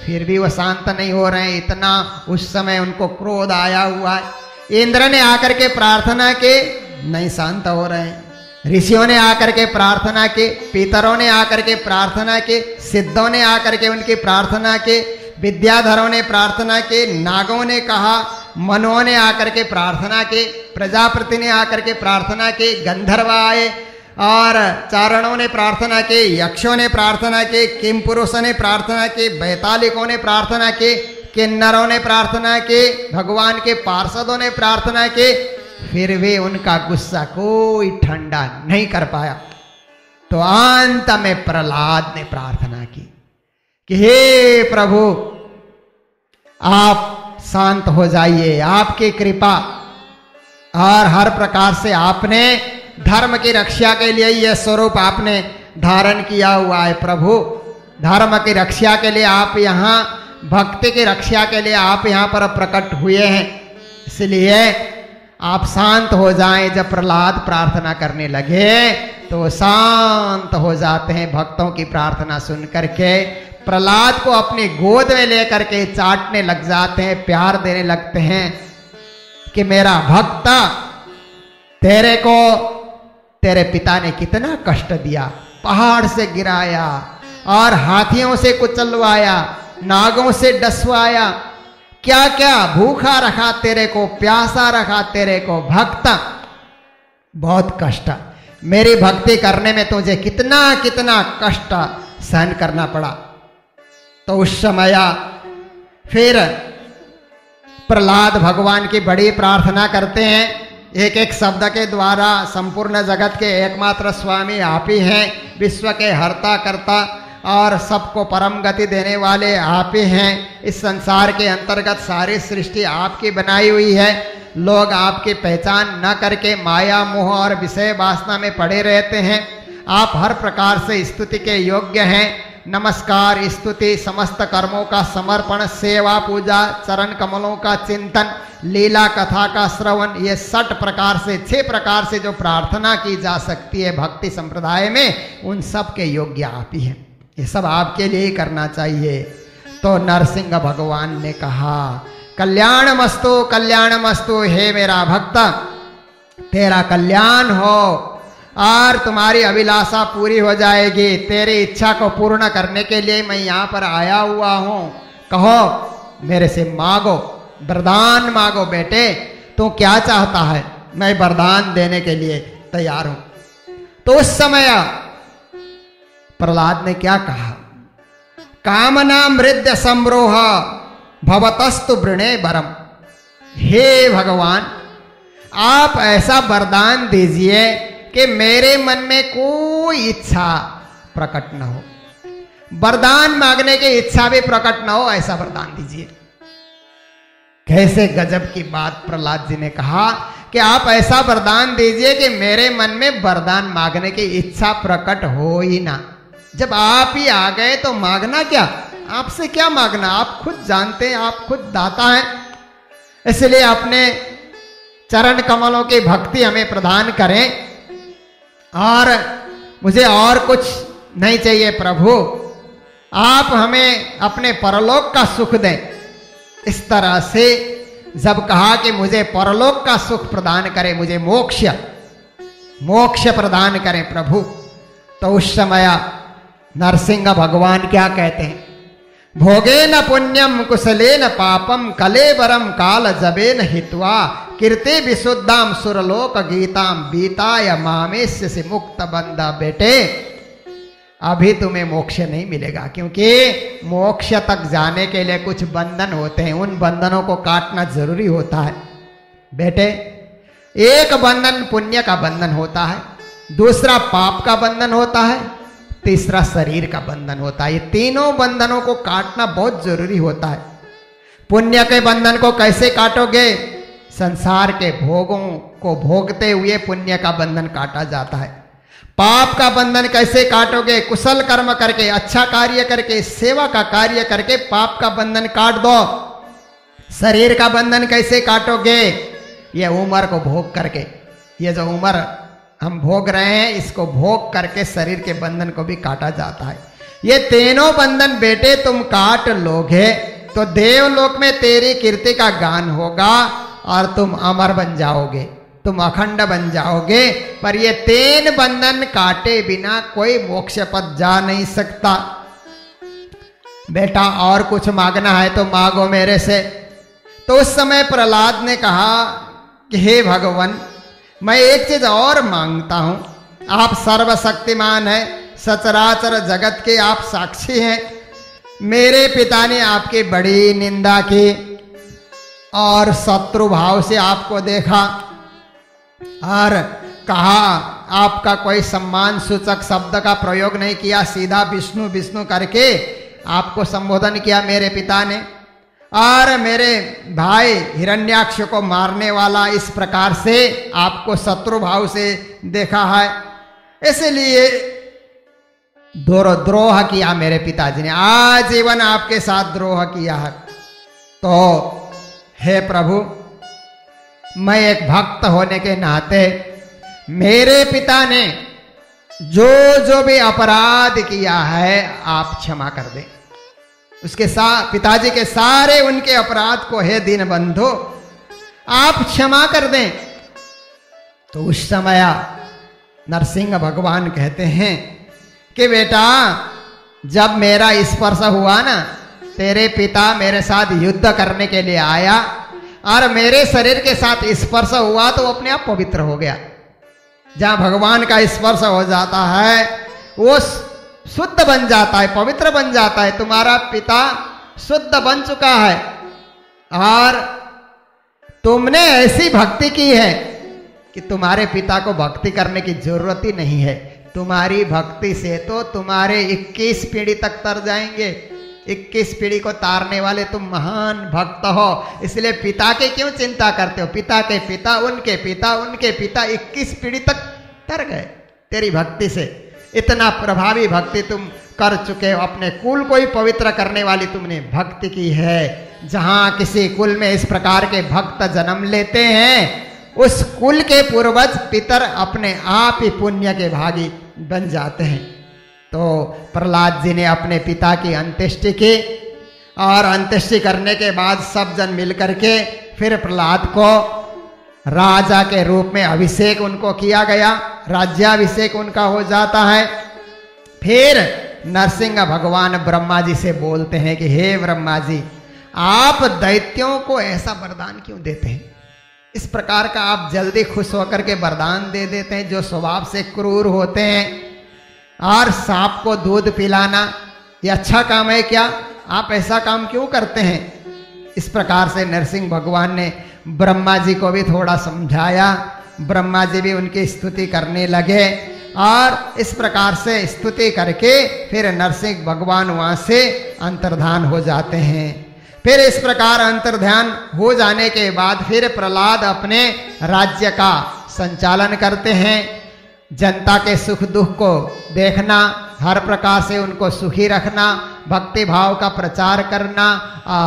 फिर भी वो शांत नहीं हो रहे हैं। इतना उस समय उनको क्रोध आया हुआ है। इंद्र ने आकर के प्रार्थना की, नहीं शांत हो रहे हैं। ऋषियों ने आकर के प्रार्थना की, पितरों ने आकर के प्रार्थना की, सिद्धों ने आकर के उनकी प्रार्थना की, विद्याधरों ने प्रार्थना की, नागों ने कहा, मनुओं ने आकर के प्रार्थना की, प्रजापति ने आकर के प्रार्थना की, गंधर्व आए और चारणों ने प्रार्थना की, यक्षों ने प्रार्थना की, किम पुरुषों ने प्रार्थना की, बैतालिकों ने प्रार्थना की, किन्नरों ने प्रार्थना की, भगवान के पार्षदों ने प्रार्थना की। फिर भी उनका गुस्सा कोई ठंडा नहीं कर पाया। तो अंत में प्रहलाद ने प्रार्थना की कि हे प्रभु आप शांत हो जाइए, आपकी कृपा और हर प्रकार से आपने धर्म की रक्षा के लिए यह स्वरूप आपने धारण किया हुआ है। प्रभु धर्म की रक्षा के लिए आप यहाँ, भक्ति की रक्षा के लिए आप यहाँ पर प्रकट हुए हैं, इसलिए आप शांत हो जाएं। जब प्रहलाद प्रार्थना करने लगे तो शांत हो जाते हैं भक्तों की प्रार्थना सुन करके। प्रहलाद को अपनी गोद में लेकर के चाटने लग जाते हैं, प्यार देने लगते हैं कि मेरा भक्त, तेरे को तेरे पिता ने कितना कष्ट दिया, पहाड़ से गिराया और हाथियों से कुचलवाया, नागों से डसवाया, क्या क्या भूखा रखा तेरे को, प्यासा रखा तेरे को। भक्त बहुत कष्ट, मेरी भक्ति करने में तुझे कितना कितना कष्ट सहन करना पड़ा। तो उस समय फिर प्रहलाद भगवान की बड़ी प्रार्थना करते हैं, एक एक शब्द के द्वारा। संपूर्ण जगत के एकमात्र स्वामी आप ही हैं, विश्व के हर्ता करता और सबको परम गति देने वाले आप ही हैं। इस संसार के अंतर्गत सारी सृष्टि आपकी बनाई हुई है। लोग आपकी पहचान न करके माया मोह और विषय वासना में पड़े रहते हैं। आप हर प्रकार से स्तुति के योग्य हैं। नमस्कार, स्तुति, समस्त कर्मों का समर्पण, सेवा, पूजा, चरण कमलों का चिंतन, लीला कथा का श्रवण, ये 6 प्रकार से 6 प्रकार से जो प्रार्थना की जा सकती है भक्ति संप्रदाय में, उन सब के योग्य आप ही हैं। ये सब आपके लिए ही करना चाहिए। तो नरसिंह भगवान ने कहा कल्याणमस्तु कल्याणमस्तु, हे मेरा भक्त तेरा कल्याण हो और तुम्हारी अभिलाषा पूरी हो जाएगी। तेरी इच्छा को पूर्ण करने के लिए मैं यहाँ पर आया हुआ हूँ। कहो, मेरे से मांगो, वरदान मांगो बेटे, तू क्या चाहता है, मैं वरदान देने के लिए तैयार हूं। तो उस समय प्रहलाद ने क्या कहा, कामना मृद्य समरोह भवतस्तु वृणे वरम। हे भगवान, आप ऐसा वरदान दीजिए कि मेरे मन में कोई इच्छा प्रकट न हो, वरदान मांगने की इच्छा भी प्रकट न हो, ऐसा वरदान दीजिए। कैसे गजब की बात प्रहलाद जी ने कहा कि आप ऐसा वरदान दीजिए कि मेरे मन में वरदान मांगने की इच्छा प्रकट हो ही ना। जब आप ही आ गए तो मांगना क्या, आपसे क्या मांगना, आप खुद जानते हैं, आप खुद दाता हैं। इसलिए अपने चरण कमलों की भक्ति हमें प्रदान करें और मुझे और कुछ नहीं चाहिए प्रभु, आप हमें अपने परलोक का सुख दें। इस तरह से जब कहा कि मुझे परलोक का सुख प्रदान करें, मुझे मोक्ष प्रदान करें प्रभु, तो उस समय नरसिंह भगवान क्या कहते हैं, भोगेन पुण्यम कुशलेन पापम कलेवरम काल जबेन हित्वा कीर्ति विशुद्धाम सुरलोक गीताम बीताय मामेश्य से मुक्त बंदा। बेटे, अभी तुम्हें मोक्ष नहीं मिलेगा, क्योंकि मोक्ष तक जाने के लिए कुछ बंधन होते हैं, उन बंधनों को काटना जरूरी होता है। बेटे, एक बंधन पुण्य का बंधन होता है, दूसरा पाप का बंधन होता है, तीसरा शरीर का बंधन होता है। ये तीनों बंधनों को काटना बहुत जरूरी होता है। पुण्य के बंधन को कैसे काटोगे, संसार के भोगों को भोगते हुए पुण्य का बंधन काटा जाता है। पाप का बंधन कैसे काटोगे, कुशल कर्म करके, अच्छा कार्य करके, सेवा का कार्य करके पाप का बंधन काट दो। शरीर का बंधन कैसे काटोगे, ये उम्र को भोग करके, ये जो उम्र हम भोग रहे हैं इसको भोग करके शरीर के बंधन को भी काटा जाता है। ये तीनों बंधन बेटे तुम काट लोगे तो देवलोक में तेरी कीर्ति का गान होगा और तुम अमर बन जाओगे, तुम अखंड बन जाओगे। पर ये तीन बंधन काटे बिना कोई मोक्ष पद जा नहीं सकता। बेटा, और कुछ मांगना है तो मांगो मेरे से। तो उस समय प्रहलाद ने कहा कि हे भगवान, मैं एक चीज और मांगता हूं। आप सर्वशक्तिमान हैं, सचराचर जगत के आप साक्षी हैं। मेरे पिता ने आपकी बड़ी निंदा की और शत्रु भाव से आपको देखा और कहा, आपका कोई सम्मान सूचक शब्द का प्रयोग नहीं किया, सीधा विष्णु विष्णु करके आपको संबोधन किया मेरे पिता ने। और मेरे भाई हिरण्याक्ष को मारने वाला इस प्रकार से आपको शत्रु भाव से देखा है, इसलिए द्रोह किया मेरे पिताजी ने, आजीवन आपके साथ द्रोह किया है। तो हे प्रभु, मैं एक भक्त होने के नाते मेरे पिता ने जो जो भी अपराध किया है आप क्षमा कर दें। उसके साथ पिताजी के सारे उनके अपराध को हे दीनबंधु आप क्षमा कर दें। तो उस समय नरसिंह भगवान कहते हैं कि बेटा, जब मेरा स्पर्श हुआ ना, तेरे पिता मेरे साथ युद्ध करने के लिए आया और मेरे शरीर के साथ स्पर्श हुआ तो अपने आप पवित्र हो गया। जहां भगवान का स्पर्श हो जाता है वो शुद्ध बन जाता है, पवित्र बन जाता है। तुम्हारा पिता शुद्ध बन चुका है और तुमने ऐसी भक्ति की है कि तुम्हारे पिता को भक्ति करने की जरूरत ही नहीं है। तुम्हारी भक्ति से तो तुम्हारे 21 पीढ़ी तक तर जाएंगे। 21 पीढ़ी को तारने वाले तुम महान भक्त हो, इसलिए पिता की क्यों चिंता करते हो। पिता के पिता, उनके पिता, उनके पिता 21 पीढ़ी तक तर गए तेरी भक्ति से। इतना प्रभावी भक्ति तुम कर चुके हो, अपने कुल को ही पवित्र करने वाली तुमने भक्ति की है। जहां किसी कुल में इस प्रकार के भक्त जन्म लेते हैं उस कुल के पूर्वज पितर अपने आप ही पुण्य के भागी बन जाते हैं। तो प्रहलाद जी ने अपने पिता की अंत्येष्टि की और अंत्येष्टि करने के बाद सब जन मिलकर के फिर प्रहलाद को राजा के रूप में अभिषेक उनको किया गया, राज्याभिषेक उनका हो जाता है। फिर नरसिंह भगवान ब्रह्मा जी से बोलते हैं कि हे ब्रह्मा जी, आप दैत्यों को ऐसा वरदान क्यों देते हैं? इस प्रकार का आप जल्दी खुश होकर के वरदान दे देते हैं जो स्वभाव से क्रूर होते हैं। और सांप को दूध पिलाना ये अच्छा काम है क्या? आप ऐसा काम क्यों करते हैं? इस प्रकार से नरसिंह भगवान ने ब्रह्मा जी को भी थोड़ा समझाया। ब्रह्मा जी भी उनकी स्तुति करने लगे और इस प्रकार से स्तुति करके फिर नरसिंह भगवान वहां से अंतर्धान हो जाते हैं। फिर इस प्रकार अंतर्ध्यान हो जाने के बाद फिर प्रहलाद अपने राज्य का संचालन करते हैं। जनता के सुख दुख को देखना, हर प्रकार से उनको सुखी रखना, भक्ति भाव का प्रचार करना,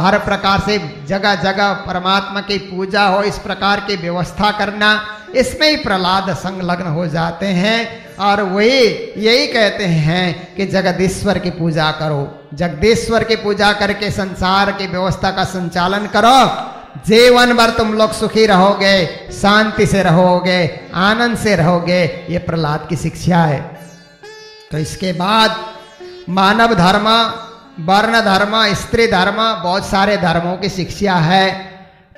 हर प्रकार से जगह जगह परमात्मा की पूजा हो इस प्रकार की व्यवस्था करना, इसमें ही प्रहलाद संलग्न हो जाते हैं। और वही यही कहते हैं कि जगदीश्वर की पूजा करो, जगदीश्वर की पूजा करके संसार की व्यवस्था का संचालन करो, जीवन भर तुम लोग सुखी रहोगे, शांति से रहोगे, आनंद से रहोगे। ये प्रहलाद की शिक्षा है। तो इसके बाद मानव धर्म, वर्ण धर्म, स्त्री धर्म, बहुत सारे धर्मों की शिक्षा है।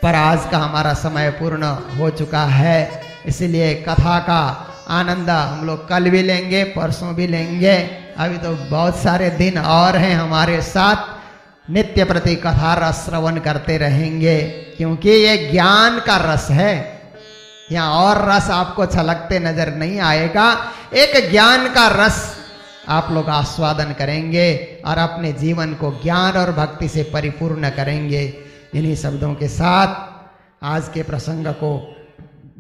पर आज का हमारा समय पूर्ण हो चुका है, इसलिए कथा का आनंद हम लोग कल भी लेंगे, परसों भी लेंगे। अभी तो बहुत सारे दिन और हैं हमारे साथ। नित्य प्रति कथा रस श्रवण करते रहेंगे, क्योंकि ये ज्ञान का रस है। यहाँ और रस आपको छलकते नजर नहीं आएगा। एक ज्ञान का रस आप लोग आस्वादन करेंगे और अपने जीवन को ज्ञान और भक्ति से परिपूर्ण करेंगे। इन्हीं शब्दों के साथ आज के प्रसंग को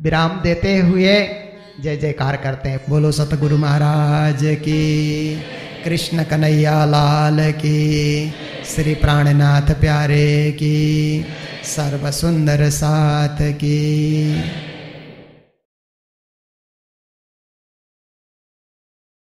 विराम देते हुए जय जयकार करते हैं। बोलो सतगुरु महाराज की, कृष्ण कन्हैया लाल की, श्री प्राणनाथ प्यारे की, सर्व सुंदर साथ की।